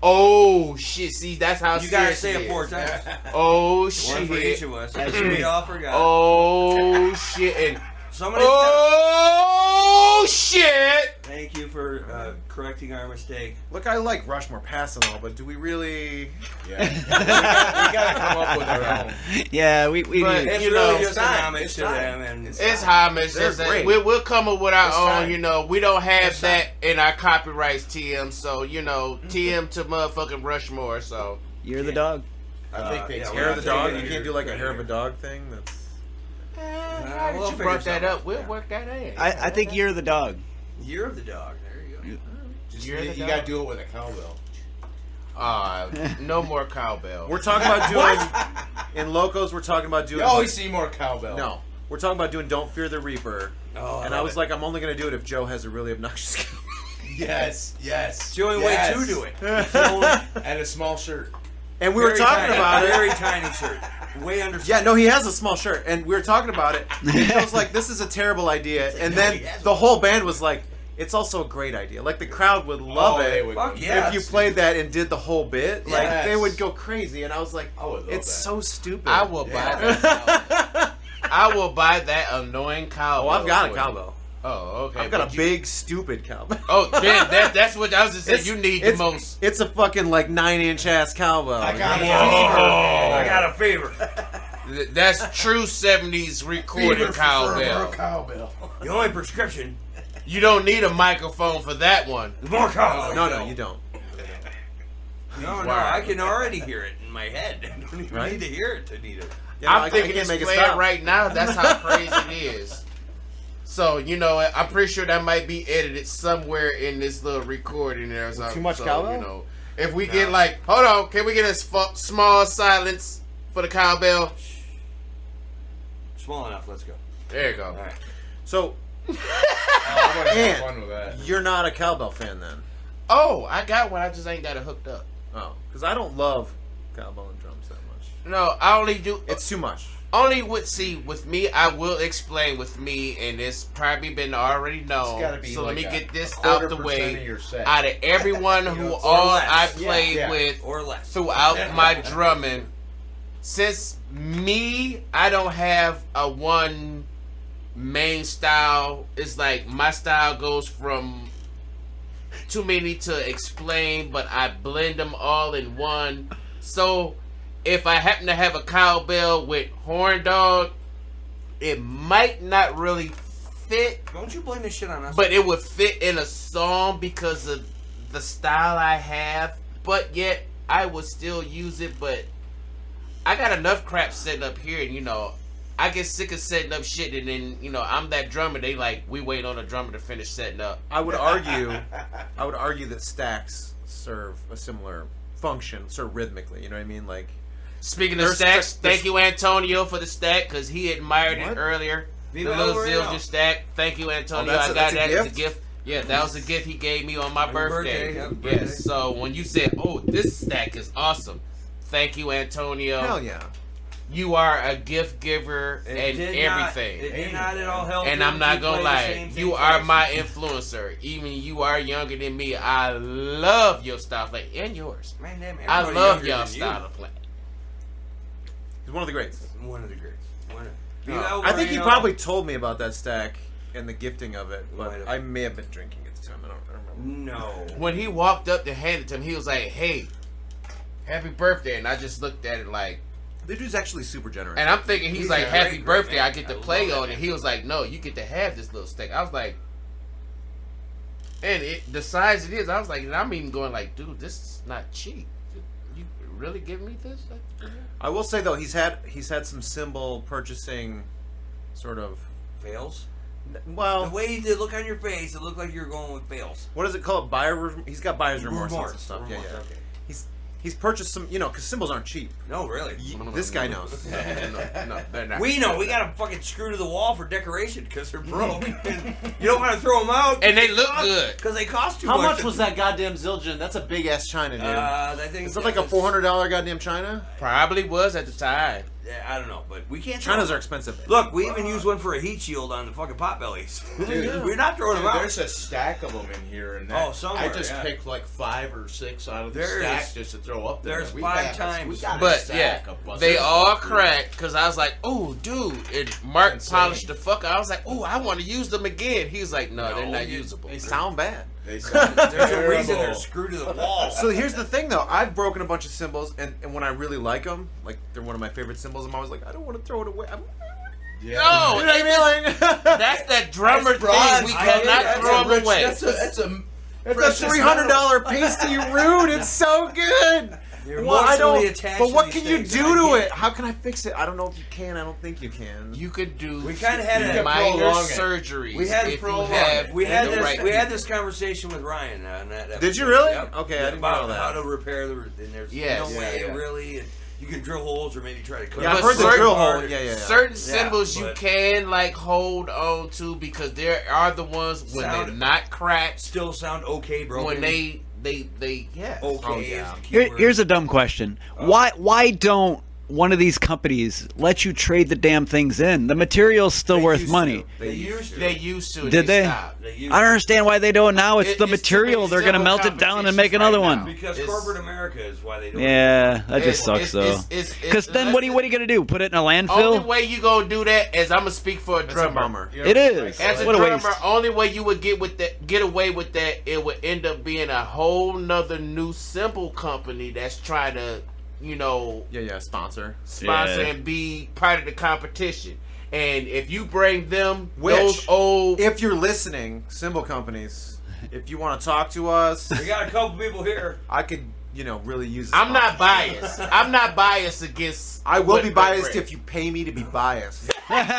Oh shit. See, that's how You gotta serious say it 4 is. times. Oh One for each shit. of us. We all forgot. Oh shit. And Somebody oh shit. thank you for correcting our mistake. Look, I like Rushmore Pass and all, but do we really? Yeah. we gotta come up with our own. Yeah, we But, It's you really know, just an time. homage It's to time. them. And It's homage. They're Just great. we'll come up with our It's own. time. We don't have It's that in our copyrights, TM. So TM to motherfucking Rushmore. So You're the dog. I think they yeah, Hair of the dog? taking You it can't do here. like a hair of a dog thing? That's... now we'll that you figure brought that something up, we'll out. work that in. I think you're the dog. Year of the dog. There you go. You're the You dog. gotta do it with a cowbell. No more cowbell. We're talking about doing... In Locos, we're talking about doing... You always see more cowbell. No. We're talking about doing Don't Fear the Reaper. Oh, And I was like, I'm only going to do it if Joe has a really obnoxious cowbell. Yes. it's the only way to do it. And a small shirt. And we were talking about it. Very tiny shirt. Way under. Yeah, no, he has a small shirt, and we were talking about it. And I was like, "This is a terrible idea." And then the whole band was like, "It's also a great idea." Like the crowd would love They it would Fuck go- yeah. if you played that and did the whole bit. Like Yes. they would go crazy, and I was like, I would love "It's that. so stupid." I will buy that. I will buy that annoying cowbell. Oh, I've got a for cowbell. you. Oh, okay. I've got but a you- big stupid cowbell. Oh, damn, that's what I was just saying. You need the most. It's a fucking like 9-inch ass cowbell. I got I it. got a favor. That's true 70s recorded cowbell. Cowbell. The only prescription You don't need a microphone for that one. is more cowbell. No, you don't. No, Wow. I can already hear it in my head. I don't even Right? need to hear it to need it. Yeah, no, I'm thinking can't it's make it playing stop. right now. That's how crazy it is. So, I'm pretty sure that might be edited somewhere in this little recording there or something. Too much so, cowbell? If we get hold on, can we get a small silence for the cowbell? Small enough. Let's go. There you go. All right. So I want to have And- fun with that. you're not a cowbell fan then? Oh, I got one. I just ain't got it hooked up. Oh, because I don't love cowbell and drums that much. No, I only do. It's too much. Only with me, I will explain with me, and it's probably been already known. It's gotta be so like let me a get this out the 25% way. of your set. Out of everyone who Or all less. I played Yeah. with Or less. throughout my drumming, since me, I don't have a one main style. It's like my style goes from too many to explain, but I blend them all in one. So if I happen to have a cowbell with Horndog, it might not really fit, Don't you blame this shit on us? but it would fit in a song because of the style I have. But yet I would still use it. But I got enough crap setting up here, and I get sick of setting up shit, and then I'm that drummer. They we wait on a drummer to finish setting up. I would argue that stacks serve a similar function sort of rhythmically. You know what I mean? Like, Speaking of stacks, thank you Antonio for the stack because he admired it earlier. The little Zildjian stack. Thank you Antonio. I got that as a gift. Yeah, that was a gift he gave me on my birthday. Yes. So when you said, "Oh, this stack is awesome," thank you Antonio. Hell yeah. You are a gift giver and everything. It did not at all help. And I'm not gonna lie, you are my influencer. Even you are younger than me. I love your style of play and yours. Man, damn, I love your style of play. He's one of the greats. One of the greats. I think he probably told me about that stack and the gifting of it, but I may have been drinking at the time. I don't remember. No. When he walked up to hand it to him, he was like, "Hey, happy birthday," and I just looked at it like. The dude's actually super generous. And I'm thinking he's like, "Happy birthday, I get to play on it." He was like, "No, you get to have this little stick." I was like, and the size it is, I was like, and I'm even going like, dude, this is not cheap. You really give me this? I will say though, he's had some cymbal purchasing sort of fails. Well, the way you did look on your face, it looked like you were going with fails. What is it called? He's got buyer's remorse and stuff. Yeah. Okay. He's purchased some, because cymbals aren't cheap. No, really. This guy knows. No, they're not. We know. We got them fucking screwed to the wall for decoration because they're broke. You don't want to throw them out. And they look good. Because they cost too much. How much was that goddamn Zildjian? That's a big ass china, dude. I think is it like a $400 goddamn china? Probably was at the time. Yeah, I don't know, but we can't. Chinas are expensive. Look, we even used one for a heat shield on the fucking potbellies. We're not throwing them out. There's a stack of them in here, and I just picked like 5 or 6 out of the stack just to throw up there. There's 5 times. But yeah, they all cracked because I was like, "Oh, dude!" And Mark polished the fuck out. I was like, "Oh, I want to use them again." He was like, "No, they're not usable. They sound bad." There's a reason they're screwed to the wall. So here's the thing, though. I've broken a bunch of cymbals, and when I really like them, like they're one of my favorite cymbals, I'm always like, I don't want to throw it away. Yeah. No, you know what I mean? That's that drummer thing. We cannot throw them away. That's a $300 pasty root. It's so good. But what can you do to it? How can I fix it? I don't know if you can. I don't think you can. You could do. We kind of had a minor surgeries. We had we had this conversation with Ryan on that episode. Did you really? Yep. Okay, I didn't know that. How to repair the. And there's no way really. And you can drill holes or maybe try to cut. Yeah, I've heard the drill hole. Yeah. Certain cymbals you can like hold on to because there are the ones when they're not cracked, still sound okay, bro. When they okay. Here's a dumb question. Why don't one of these companies let you trade the damn things in? The material's still worth money. They used to. Did they? I don't understand why they do it now. It's the material. They're going to melt it down and make another one. Because corporate America is why they do it. Yeah, that just sucks though. Because then what are you going to do? Put it in a landfill? Only way you going to do that is I'm going to speak for a drummer. It is. As a drummer, only way you would get away with that, it would end up being a whole nother new cymbal company that's trying to sponsor and be part of the competition. And if you bring them those old, if you're listening, cymbal companies, if you want to talk to us, we got a couple people here. I could, really use. I'm not biased. I'm not biased against. I will be biased if you pay me to be biased. That's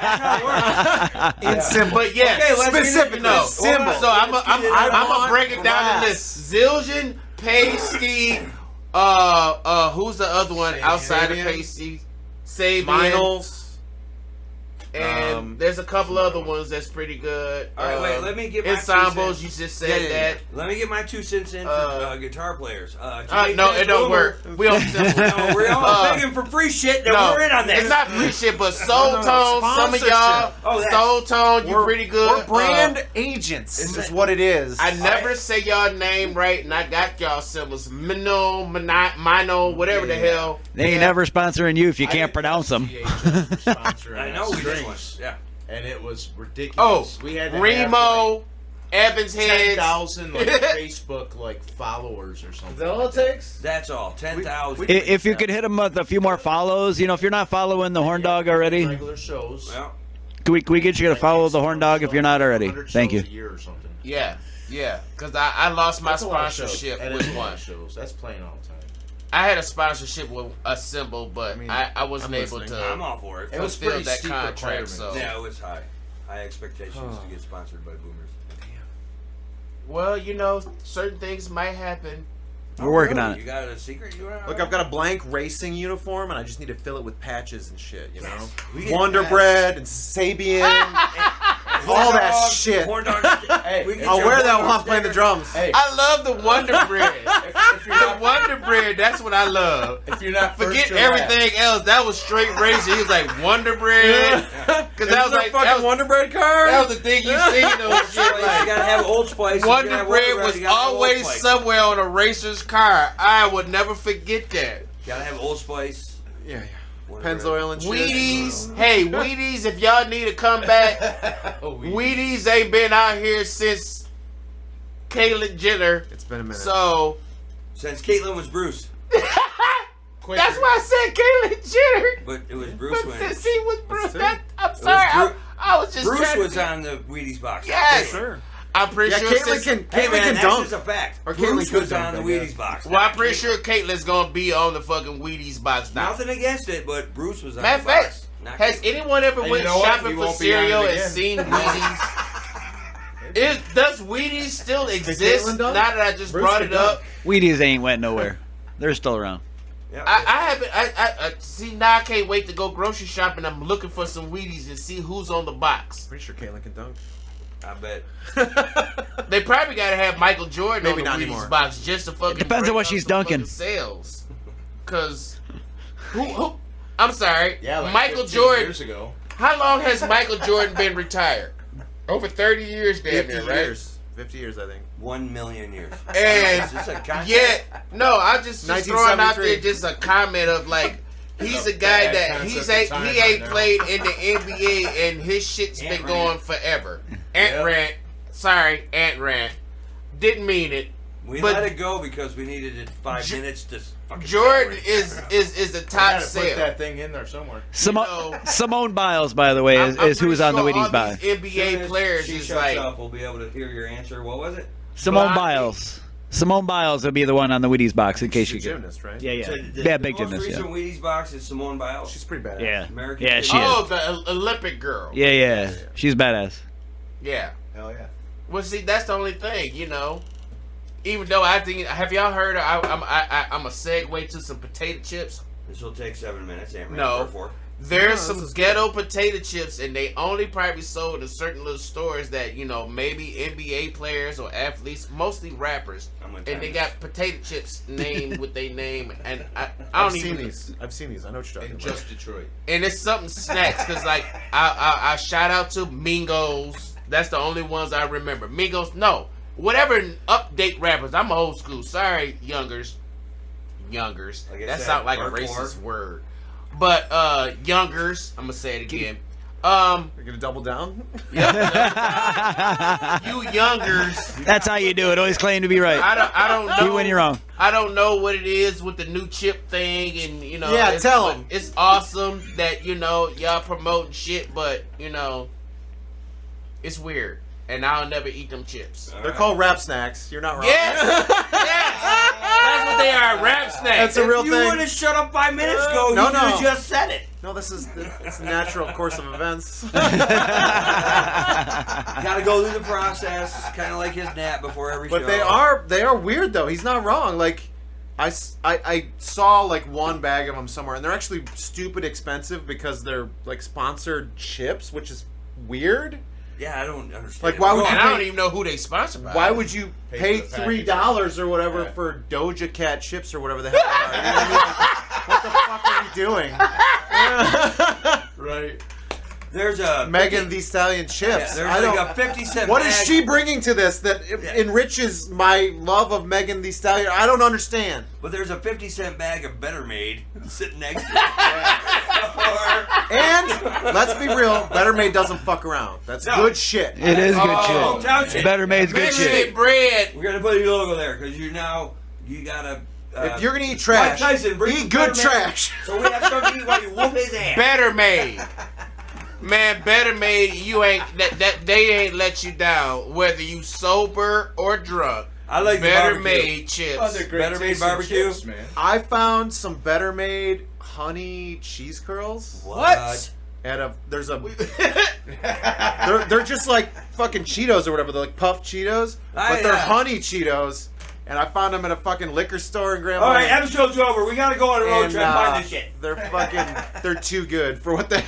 how it works. In cymbal, but yes, specifically cymbal. So I'm gonna break it down to this: Zildjian, Pasty. Who's the other one outside of Pasty? Sabian. Vinyls. And there's a couple other ones that's pretty good. All right, wait. Let me get my ensembles. You just said that. Let me get my 2 cents in for guitar players. No, it don't work. We don't. We're all begging for free shit. We're in on that. It's not free shit, but Soul Tone. Some of y'all. Soul Tone. You're pretty good. We're brand agents. Is what it is. I never say y'all name right, and I got y'all symbols. Mino, whatever the hell. They ain't never sponsoring you if you can't pronounce them. I know we did one. Yeah. And it was ridiculous. Oh, we had to Remo, Evans Heads. 10,000 Facebook followers or something. Is that all it takes? That's all. 10,000. If you could hit them with a few more follows, if you're not following the Horndog already, regular shows. Well, can we get you to follow the Horndog if you're not already? Thank you. A year or something. Yeah, because I lost my sponsorship with one. Shows. That's playing all the time. I had a sponsorship with a symbol, but I wasn't able to. I'm all for it. It was pretty that steep contract. So yeah, it was high. High expectations to get sponsored by Boomers. Well, certain things might happen. We're working on You it. got a secret you want? Look, I've got a blank racing uniform, and I just need to fill it with patches and shit. You know, We get Wonder patch. Bread and Sabian, all that Horndog, shit. Horndog. Hey, We can get I'll you a wear that Horndog while I'm playing the sticker. drums. Hey, I love the Wonder Bread. if you're The not, Wonder Bread, that's what I love. if you're not first, Forget you're last. everything else. That was straight racing. He was like Wonder Bread. Because that was like fucking that was, Wonder Bread card. that was the thing you see in those shit. You Like, gotta have Old Spice. If you're Wonder gonna have Bread Bread, was you gotta have Old always Spice. somewhere on a racer's car. I would never forget that. Gotta have Old Spice. Yeah, Wonder Pennzoil and shit. Wheaties, hey Wheaties, if y'all need to come back, Oh, Wheaties ain't been out here since Caitlyn Jenner. It's been a minute. So Since Caitlyn was Bruce, that's why I said Caitlyn Jenner. but it was Bruce But winning. since he was Bruce, see. I'm sorry. Bru- I was just Bruce trying to was be- on the Wheaties box. Yes. Sure. I'm pretty Yeah, sure Caitlyn since, can Hey man, Caitlyn that's can just a dunk. fact. Or Bruce Caitlyn could was on dunk, the I guess. Wheaties box. well, I'm pretty sure Caitlyn's gonna be on the fucking Wheaties box now. Nothing against it, but Bruce was on Matter of the fact, box. Not has Caitlyn. anyone ever And went you know what? shopping He for won't be on it cereal and again. seen Wheaties? Does Wheaties still exist? Caitlyn Now dunk? that I just Bruce brought could it up, Wheaties ain't went nowhere. They're still around. Yeah, I haven't. I see now. I can't wait to go grocery shopping. I'm looking for some Wheaties and see who's on the box. Pretty sure Caitlyn can dunk. I bet. They probably gotta have Michael Jordan Maybe on the not Wheaties anymore. box just to fucking. depends on bring what up she's some dunking. fucking Sales, cause who? I'm sorry. Yeah, like Michael 15 Jordan. years ago. How long has Michael Jordan been retired? Over 30 years, damn 50 near, right? years. 50 years, I think. 1 million years. And Is this a contest? yet, no, I'm just throwing out there 1973. just a comment of like, he's a guy that he ain't played in the NBA and his shit's been Ant going Rant. forever. Yep. Ant Rant. Didn't mean it. We But- let it go because we needed it 5 minutes to fucking Jordan separate. is the I top gotta put sale. that thing in there somewhere. Simone Biles, by the way, is I'm who was pretty on the sure Wheaties all box. these NBA players she is shuts like, up, we'll be able to hear your answer. What was it? Simone Blondie. Biles. Simone Biles will be the one on the Wheaties box in case She's you a get. gymnast, right? Yeah, yeah, So yeah, the big most gymnast. recent Yeah, Wheaties box is Simone Biles. She's pretty badass. yeah, American yeah. She oh, is. the Olympic girl. Yeah, yeah. She's badass. Yeah. Hell yeah. Well, see, that's the only thing, you know. Even though I think, have y'all heard? I'm a segue to some potato chips. This will take 7 minutes. Ant-Man, No. therefore. There's this some is ghetto potato chips, and they only probably sold in certain little stores that maybe NBA players or athletes, mostly rappers, I'm gonna and time they this. got potato chips named with their name, and I I've don't seen even. these. I've seen these. I know what you're talking In about. just Detroit. And it's something snacks because like I shout out to Mingos. That's the only ones I remember. Mingos, no, whatever update rappers. I'm old school. Sorry, youngers. Like I That said, sounds like a Mark racist Moore. word. But youngers, I'm gonna say it again. You're gonna double down? You youngers. That's how you do it. Always claim to be right. I don't know. Even when you're wrong. I don't know what it is with the new chip thing, and Yeah, it's- tell but 'em. It's awesome that y'all promoting shit, but it's weird, and I'll never eat them chips. They're called rap snacks. You're not wrong. Yes, yes, that's what they are. Rap snacks. That's a real You thing. would have shut up 5 minutes ago. No, you no. just said it. No, it's the natural course of events. Got to go through the process, kind of like his nap before every But show. they are weird though. He's not wrong. Like I saw like one bag of them somewhere, and they're actually stupid expensive because they're like sponsored chips, which is weird. Yeah, I don't understand. Like, why would And you I don't even know who they sponsored by. Why would you Pay pay for the $3 or whatever Yeah. for Doja Cat chips or whatever the hell they are? You know what I mean? What the fuck are you doing? Right. There's a Megan Thee Stallion chips. there's I like don't. a 50-cent What bag. is she bringing to this that enriches my love of Megan Thee Stallion? I don't understand. But there's a 50-cent bag of Better Made sitting next to it. And let's be real, Better Made doesn't fuck around. That's No. good shit. It is good Oh, town shit. shit. Better Made's good Make shit. it bread. We're gonna put your logo there because you gotta. If you're gonna eat trash, Mike Tyson, bring eat some good Better Made. trash. So we have something to eat while you whoop his ass. Better Made. Man, Better Made, you ain't that they ain't let you down whether you sober or drunk. I like the Better barbecue. Made chips. Oh, they're great Better Made tasting barbecue? chips, man. I found some Better Made honey cheese curls. What? There's a they're just like fucking Cheetos or whatever. They're like puffed Cheetos, but they're yeah. honey Cheetos, and I found them at a fucking liquor store in Grand All right, Island. episode's over. We gotta go on a road trip and find this shit. They're too good for what they.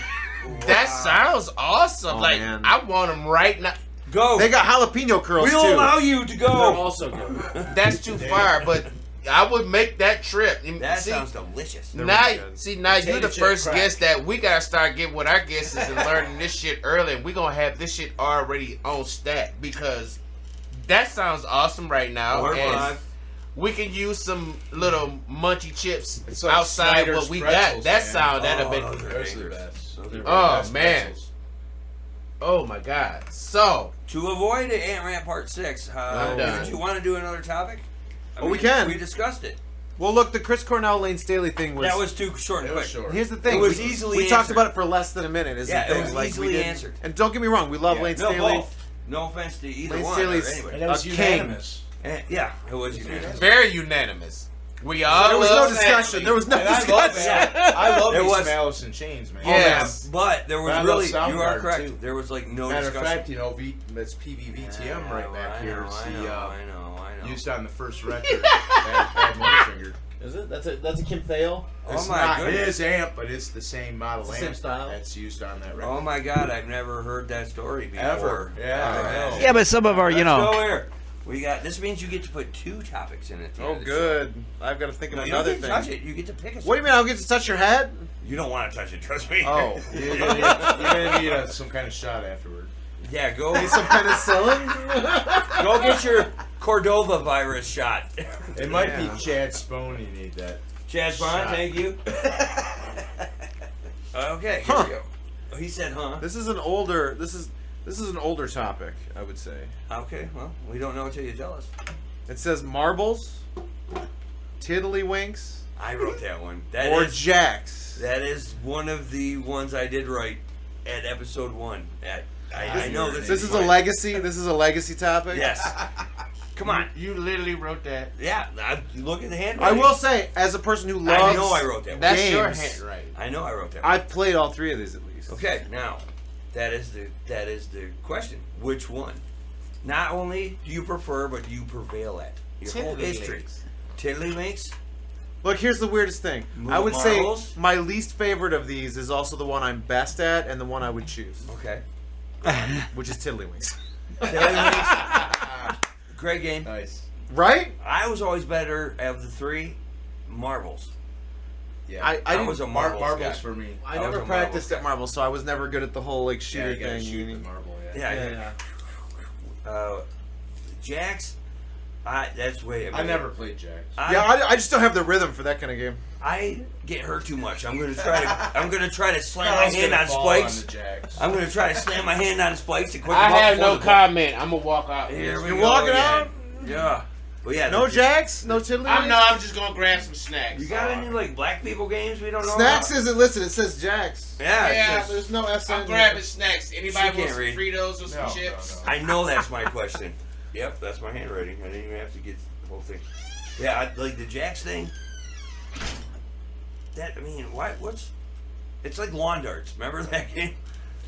That sounds awesome. Oh, like man. I want them right now. Go. They got jalapeno curls We'll too. allow you to They're go. also good. That's too far, but I would make that trip. That See, sounds delicious. They're now, really good. now you're Potato the chip first crack. guest that we gotta start getting with our guests and learning this shit early. And we gonna have this shit already on stack because that sounds awesome right now. Or And five. we can use some little munchy chips It's like outside Snyder's what we pretzels, got. That man. sound that'd have those been. are Those are the bangers. best. Those are Oh Best man. pretzels. Oh my god. So To avoid Ant Rant Part 6, I'm done. did you want to do another topic? Oh, we can. We discussed it. Well, look, the Chris Cornell, Lane Staley thing was. That was too short and It was quick. short. Here's the thing. It was we, easily We talked answered. about it for less than a minute. Is Yeah, the it thing. was Like, easily we didn't- answered. And don't get me wrong, we love Yeah. Lane No, Staley. both. No offense to either Lane one. Staley's- Or anyway. And it was A king. unanimous. Yeah, it was unanimous. very unanimous. We all There was no love discussion. family. There was no And I love discussion. that. I love There me was- some Alice in Chains, man. Yes. But there was But I love really, you are Soundgarden, correct. too. There was like no Matter of discussion. fact, you know, that's PVVTM right back here. It's I the know. used on the first record at Moonfinger. Is it? That's a Kim Thale. Oh It's my not, it goodness. is amp, but it's the same model It's the amp same style? that's used on that record. Oh my God, I've never heard that story before. Ever. Yeah. Yeah, but some of our, you Let's know. go here. We got. This means you get to put 2 topics in it. Oh, good. I've got to think of No, you another don't get to touch thing. it. You get to pick it. What do you mean? I don't get to touch your head? You don't want to touch it. Trust me. Oh, You're gonna need some kind of shot afterward. yeah. Go. some penicillin. Go get your Cordova virus shot. It might Yeah. be Chad Spohn you need that. Chaz Bond, Shot. thank you. Okay, here Huh. we go. Oh, he said, "Huh." This is an older. This is an older topic, I would say. Okay, well, we don't know until you tell us. It says marbles, tiddlywinks, I wrote that one. That or is jacks. that is one of the ones I did write at episode 1. I know this. This is a legacy. This is a legacy topic. Yes. Come on. You literally wrote that. Yeah. Look at the I handwriting. will say, as a person who loves, I know I wrote that one. That's your games, handwriting. I know I wrote that one. I've played all 3 of these at least. Okay, now that is the question. Which one? Not only do you prefer, but do you prevail at your whole history? Tiddlywinks. Look, here's the weirdest thing. I would Marbles? say my least favorite of these is also the one I'm best at and the one I would choose, Okay. which is tiddlywinks. Tiddlywinks. Great game. Nice. Right? I was always better of the 3 marbles. Yeah. I was a Marbles marbles guy. for me. I I was never a practiced marbles at marbles, so I was never good at the whole like Yeah, shooter you gotta thing. shoot the marble. Yeah. Jacks. That's way. I never played Jacks. I just don't have the rhythm for that kind of game. I get hurt too much. I'm gonna try to slam my Kyle's hand gonna on fall spikes. on the Jacks. I'm gonna try to slam my hand on spikes and quick I them up have before no the- comment. I'm gonna walk out. Here we You're go walking again. out? Yeah. But yeah. No the- jacks, no tiddlywinks. I'm just gonna grab some snacks. You got any like black people games we don't know Snacks about? isn't listed. It says jacks. Yeah. it Yeah, says- There's no S. I'm on grabbing snacks. Anybody She want can't some read. Fritos or some No, chips? no. I know that's my question. Yep, that's my handwriting. I didn't even have to get the whole thing. Yeah, like the Jacks thing. What's? It's like lawn darts. Remember that game?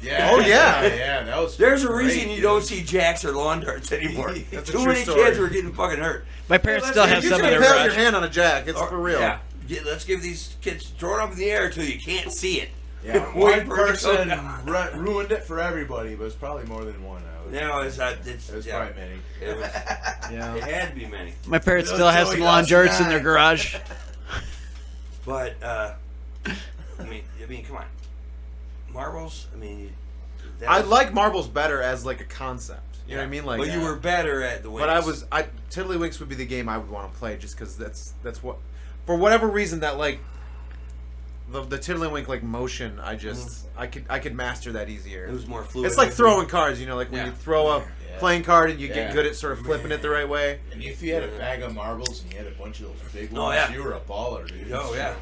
Yeah. Oh, yeah. Yeah, that was. There's a great, reason you dude. don't see Jacks or lawn darts anymore. That's a Too true many story. kids were getting fucking hurt. My parents Yeah, still let's- have You some can in their impale your garage. hand on a jack. It's Or- for real. Yeah. Let's give these kids throw it up in the air until you can't see it. Yeah, Wait one for it to go person down. ruined it for everybody, but it's probably more than one. No, it's It was yeah. probably many. It was. Yeah. It had to be many. My parents Little still have Joey some lawn got darts in their snack. garage. But I mean, come on, marbles. I mean, that I was- like marbles better as like a concept. You know what I mean? Like, but you were better at the wings. but Tiddlywinks would be the game I would want to play just because that's what, for whatever reason that like the Tiddlywink like motion I could master that easier. It was more fluid. It's like throwing cards, you know, like when Yeah. you throw a Yeah. playing card and you get Yeah. good at sort of flipping it the right way. And if you had a bag of marbles and you had a bunch of those big Oh, ones, yeah. you were a baller, dude. Oh yeah.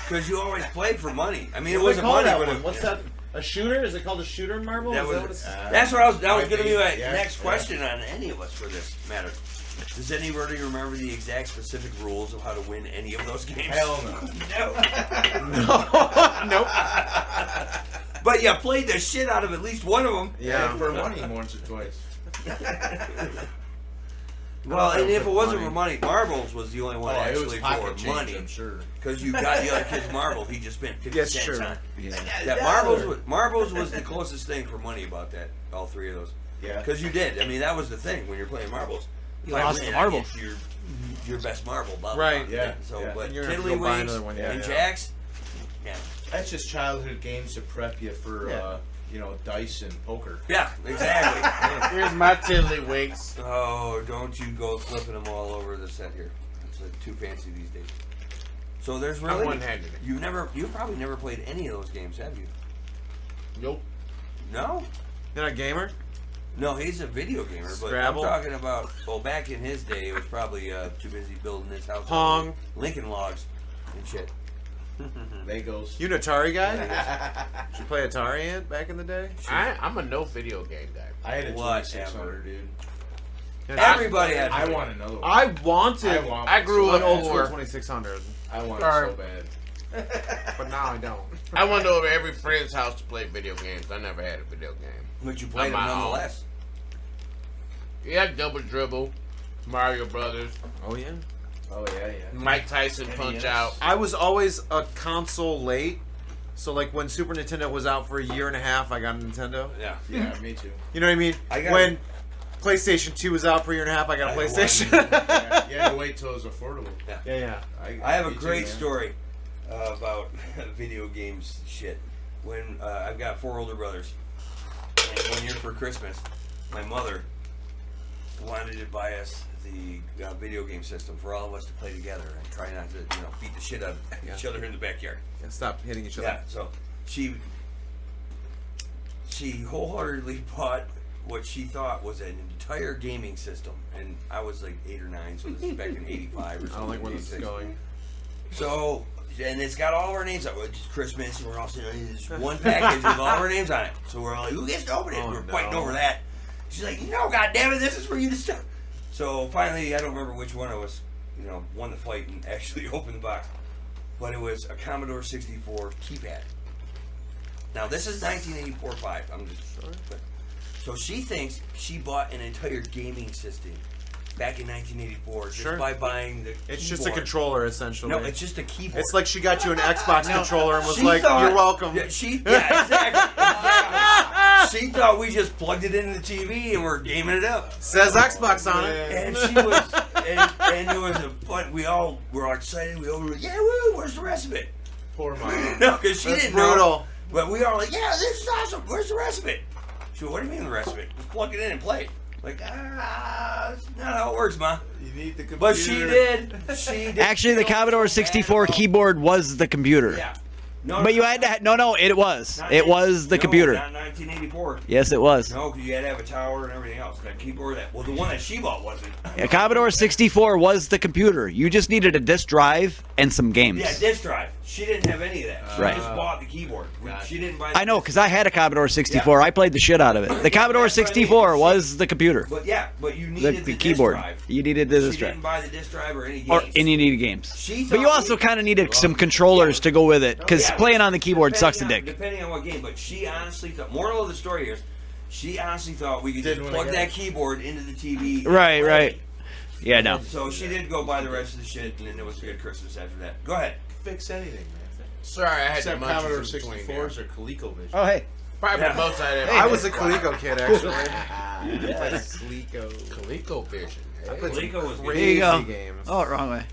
Because you always played for money. I mean, it What do wasn't they call money, that but one? it, What's that? A shooter? Is it called a shooter marble? That Is was, that what it's... that's what that was going to be my Yeah, next yeah. question on any of us for this matter. Does anybody remember the exact specific rules of how to win any of those games? Hell no. Nope. But you played the shit out of at least one of them. Yeah. And for money once or twice. Well, and if it wasn't for money, marbles was the only one it was actually pocket for change, money. I'm sure. Because you got the other kid's marble, he just spent 50 Yes, cents true. on it. Yeah. Yeah, marbles was the closest thing for money about that. All three of those. Yeah. Because you did. I mean, that was the thing when you're playing marbles. You lost the marbles. Your best marble, blah, blah, Right, blah. yeah. So, Yeah. but And you're gonna have to go buy Tiddlywinks another one, yeah. and Yeah. Jacks, yeah. That's just childhood games to prep you for, dice and poker. Yeah, exactly. Here's my tiddlywinks. Oh, don't you go flipping them all over the set here. It's too fancy these days. So there's really... I'm one-handed. You've probably never played any of those games, have you? Nope. No? You're not a gamer? No, he's a video gamer, but Scrabble? I'm talking about, back in his day, he was probably too busy building his house. Pong. Lincoln Logs and shit. Legos. You an Atari guy? Did you play Atari back in the day? I'm a no video game guy. I had a Whatever. 2600, dude. Everybody had I one. want another one. I wanted I grew an up old school for. 2600, I want it Sorry. so bad. but now I don't. I went over every friend's house to play video games. I never had a video game. But you played them On my own. nonetheless. Yeah, Double Dribble, Mario Brothers, Oh yeah. Oh, yeah. Mike Tyson Punch Out. I was always a console late. So like when Super Nintendo was out for a year and a half, I got a Nintendo. Yeah. Yeah, me too. You know what I mean? I got When PlayStation 2 was out for a year and a half, I got a I PlayStation. Yeah, you had to wait till it was affordable. yeah. I have a me too, great man. story about video games shit. When I've got 4 older brothers, and one year for Christmas, my mother wanted to buy us the video game system for all of us to play together and try not to, beat the shit out of each other in the backyard. Yeah, stop hitting each other. Yeah, so she wholeheartedly bought what she thought was an entire gaming system, and I was like 8 or 9, so this is back in '85 or something. I don't like where this is 86. going. So, and it's got all of our names on it. It's Christmas, and we're all sitting in this one package with all of our names on it. So we're all like, who gets to open it? Oh, We're no. fighting over that. She's like, no, goddammit, this is for you to stop. So finally, I don't remember which one of us, won the fight and actually opened the box. But it was a Commodore 64 keypad. Now, this is 1984-5. I'm just sure. So she thinks she bought an entire gaming system back in 1984 just Sure. by buying the It's just a keyboard. controller, essentially. No, it's just a keyboard. It's like she got you an Xbox controller and was She like, thought- "You're welcome." Yeah, exactly. She thought we just plugged it into the TV and we're gaming it up. Says Xbox on it. And she was, and it was a fun. We all were all excited. We all were, yeah, woo, where's the rest of it? Poor mom. No, because she That's didn't brutal. know. But we all like, yeah, this is awesome. Where's the rest of it? She went, what do you mean the rest of it? Just plug it in and play it. Like, that's not how it works, Ma. You need the computer. But she did. She did. Actually, the Commodore 64 keyboard was the computer. Yeah. No, But you had to. No, it was. It was the computer. Not 1984. Yes, it was. No, because you had to have a tower and everything else. That keyboard, the one that she bought wasn't. Yeah, Commodore 64 was the computer. You just needed a disk drive and some games. Yeah, disk drive. She didn't have any of that. She Right. just bought the keyboard. She didn't buy. I know, because I had a Commodore 64. I played the shit out of it. The Commodore 64 was the computer. But you The, needed the the keyboard. disk drive. You needed the She disk drive. didn't buy the disk drive or any games. Or and you needed games. She But you thought also we- kind of needed some controllers to go with it, because Yeah, playing on the keyboard sucks a depending dick. Depending on what game, but she honestly thought. Moral of the story here is, she honestly thought we could just Didn't plug wanna that get keyboard into the TV. and Right, play. right. Yeah, no. So she did go buy the rest of the shit, and then it was a good Christmas after that. Go ahead. Fix anything, man. Sorry, I had Except the Commodore munchies in between 64s or ColecoVision. Oh, hey. Probably Yeah. the most I ever. I was a Coleco kid, actually. Yes. Coleco. ColecoVision. I played some Coleco was good. There crazy you go. games. Oh, wrong way.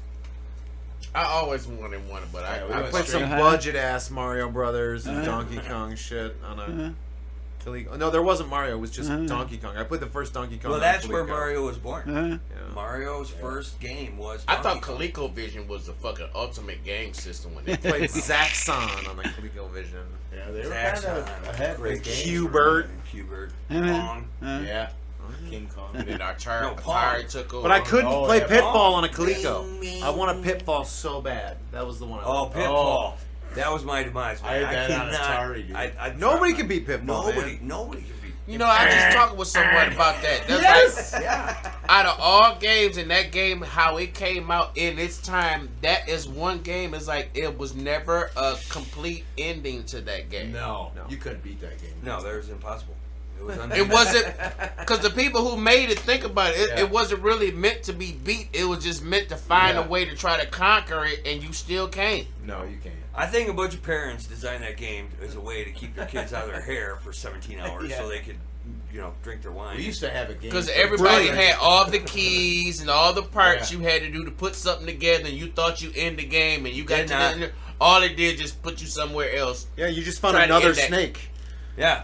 I always wanted one, but Yeah, we I went I played some Uh-huh. budget-ass Mario Brothers and Donkey Kong shit on a Coleco. No, there wasn't Mario. It was just Donkey Kong. I played the first Donkey Kong. Well, on that's where Coleco. Mario was born. Uh, Yeah. Mario's first game was. I thought Donkey Kong. ColecoVision was the fucking ultimate game system when they Played Zaxxon on the ColecoVision. Yeah, they were That's kind of ahead great with games. Q-Bert. Q-Bert. Mhm. Pong. Yeah. King Kong. and then Atari, No, Pong. Atari took over. But I couldn't Oh, play yeah, Pitfall Pong. on a Coleco. Bing, I want a bing. Pitfall so bad. That was the one. I Oh, wanted. Pitfall. That was my demise, man. I had that on cannot- Atari, dude. I Nobody can beat Pitfall. Nobody man. can beat. You know, I just talking with someone about that. That's Yes. like, Yeah. out of all games in that game, how it came out in its time, that is one game. It's like it was never a complete ending to that game. No, No. you couldn't beat that game. No, that was impossible. It wasn't, because the people who made it, think about it, it wasn't really meant to be beat. It was just meant to find a way to try to conquer it, and you still can't. No, you can't. I think a bunch of parents designed that game as a way to keep their kids out of their hair for 17 hours so they could, drink their wine. We used to have a game. Because everybody had all the keys and all the parts you had to do to put something together, and you thought you end the game, and you got to all it did just put you somewhere else. Yeah, you just found another snake. Yeah.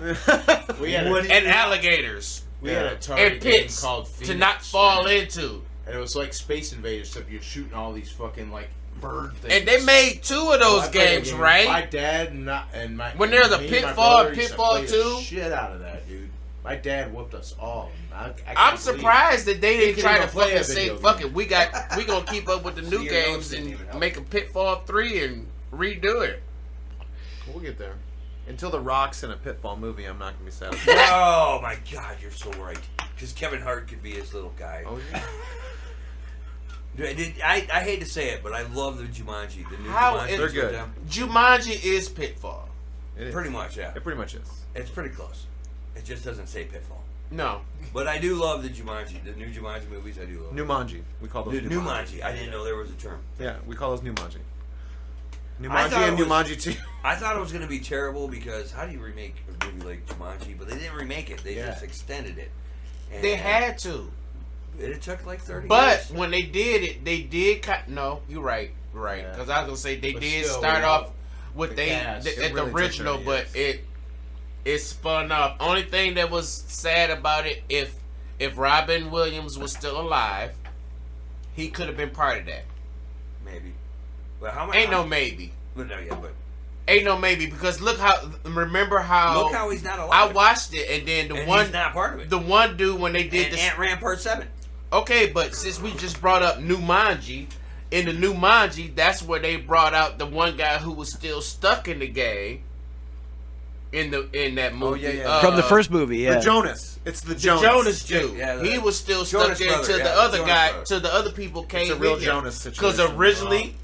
We had and alligators. We had a target and game pits called Phoenix, to not fall into. And it was like Space Invaders, so you're shooting all these fucking like bird things. And they made 2 of those games, right? My dad and my when there's a me and Pitfall, my brother used to Pitfall play 2. the shit out of that, dude. My dad whooped us all. I'm surprised that they didn't try to play fucking say, "Fuck it, we gonna keep up with the new games and make a Pitfall 3 and redo it." We'll get there. Until The Rock's in a Pitfall movie, I'm not gonna be satisfied. Oh my God, you're so right. Because Kevin Hart could be his little guy. Oh yeah. I hate to say it, but I love the Jumanji. The new Jumanji. They're good. Jumanji is Pitfall. Pretty much, yeah. It pretty much is. It's pretty close. It just doesn't say Pitfall. No. But I do love the Jumanji. The new Jumanji movies, I do love. Numanji. We call those Numanji. I didn't know there was a term. Yeah, we call those Numanji. Numanji and Numanji 2. I thought it was going to be terrible because how do you remake a movie like Jumanji? But they didn't remake it. They just extended it. And They had to. It took like 30 years. But when they did it, they did no, you're right. Because I was going to say they did start off with at the original, but it spun off. Only thing that was sad about it, if Robin Williams was still alive, he could have been part of that. Maybe. But how Ain't no maybe. But no, yeah, but ain't no maybe because look how he's not alive. I watched it and then he's not part of it. The one dude when they did Ant-Man Part 7. Okay, but since we just brought up Jumanji, in the Jumanji, that's where they brought out the one guy who was still stuck in the game. In that movie, from the first movie, The Jonas. It's the Jonas dude. Yeah, he was still stuck there until the other guy, till the other people came. It's a real Jonas situation. Because originally,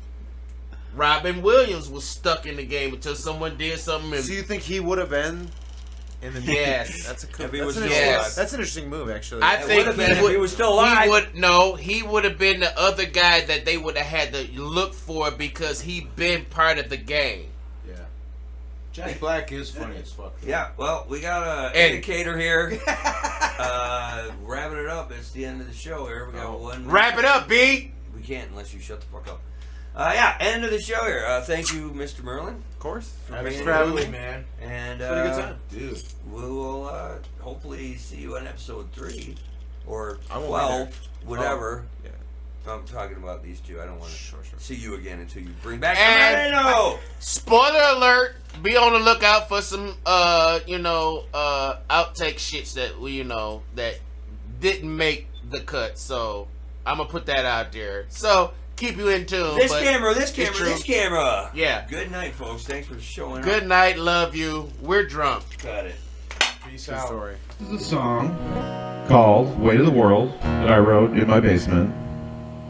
Robin Williams was stuck in the game until someone did something. So you think he would have been in the Yes. That's a cool. Yes. That's an interesting move, actually. I think if he was still alive. He would have been the other guy that they would have had to look for because he been part of the game. Yeah. Jack Black is funny as fuck. Yeah, well, we got an indicator here. Wrapping it up. It's the end of the show here. We got one. Wrap it up, B. We can't unless you shut the fuck up. End of the show here. Thank you, Mr. Merlin. Of course. Thanks for having me, man. And it's been a good time. Dude. We will hopefully see you on episode 3 or I won't 12, whatever. Yeah. I'm talking about these two. I don't want to Sure. see you again until you bring back And Amano. Spoiler alert! Be on the lookout for some, outtake shits that that didn't make the cut. So I'm gonna put that out there. So keep you in tune. This camera. Yeah. Good night, folks. Thanks for showing up. Good night. Love you. We're drunk. Got it. Peace out. Story. This is a song called Weight of the World that I wrote in my basement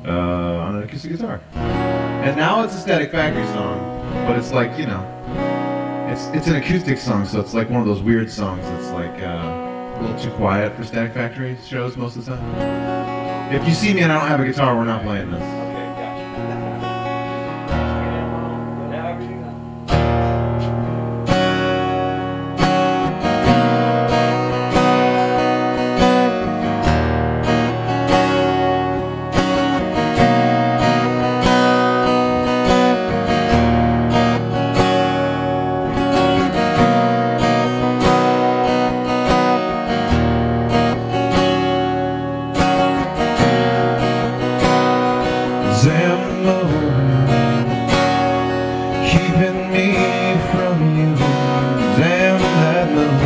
on an acoustic guitar. And now it's a Static Factory song, but it's like, it's an acoustic song, so it's like one of those weird songs that's like a little too quiet for Static Factory shows most of the time. If you see me and I don't have a guitar, we're not playing this. Keeping me from you, damn that moon.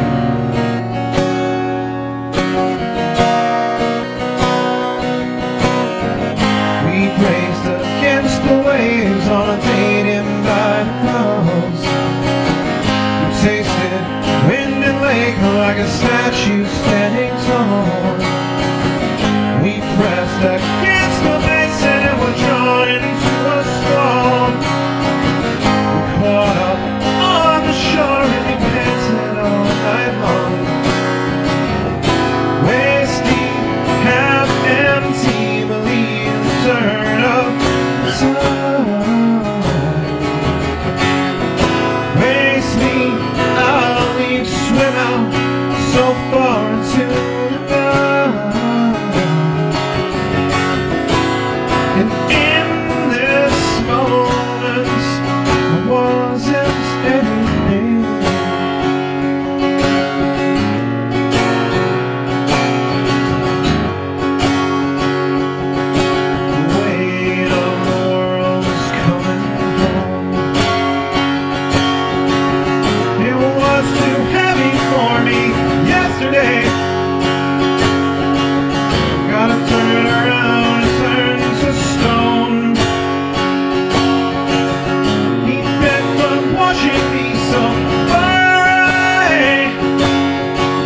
We raced against the waves on a dating by the cross. We tasted wind and lake like a statue standing tall. We pressed against the basin and were drawn into a storm. Caught up on the shore and we panted all night long. to the night. And in this moment, I wasn't anything. The weight of the world's coming home. It was too heavy for me yesterday. Gotta turn around and turn to stone. He'd been from watching me so far away.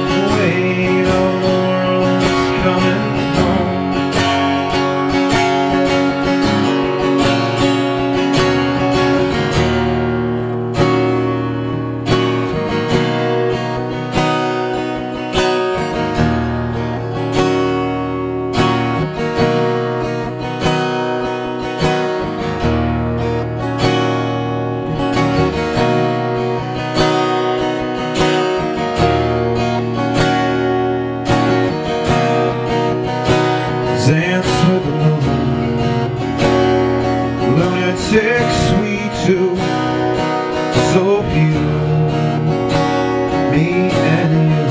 The weight of the world's coming home. Dance with the moon, lunatics we two, so few, me and you.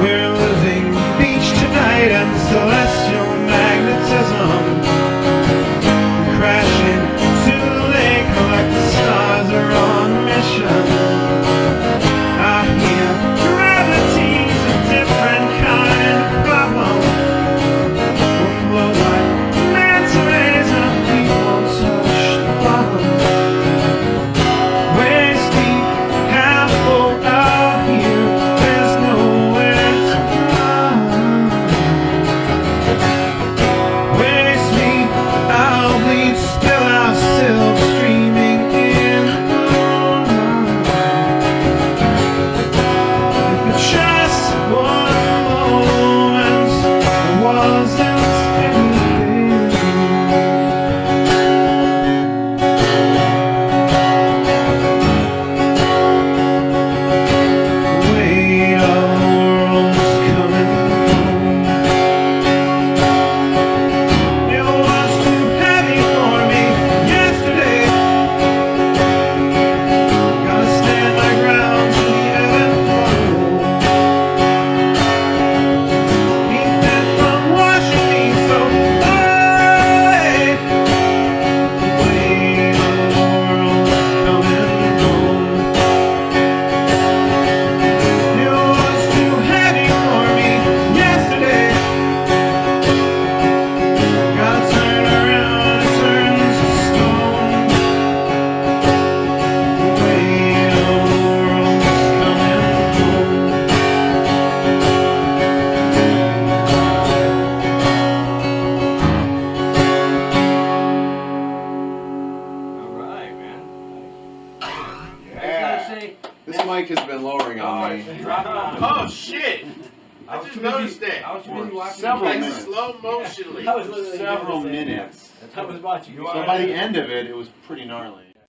We're losing beach tonight and celestial magnetism, crashing to the lake like the stars are on a mission. I hear gravity's a different kind of problem. We'll flow like manta rays, our feet won't touch the bottom. Waist deep, half full out here, there's nowhere to run. Waist me, I'll bleed, spill our silk streaming in the moonlight. If it just one moment, I wasn't anything. The weight of the world's coming home. It was too heavy for me yesterday. Gotta stand my ground to the ebb and flow. He'd been from watching me so far away. The weight of the world's coming home. It was too heavy for me yesterday. Gotta turn around and turn to stone. The weight of the world's coming home. All right, man. This mic has been lowering on me. Oh shit! I just noticed that. I was busy watching Several the minutes. Slow motionly. I was literally Several doing the same. minutes. I was watching you. So by the end of it, it was pretty gnarly.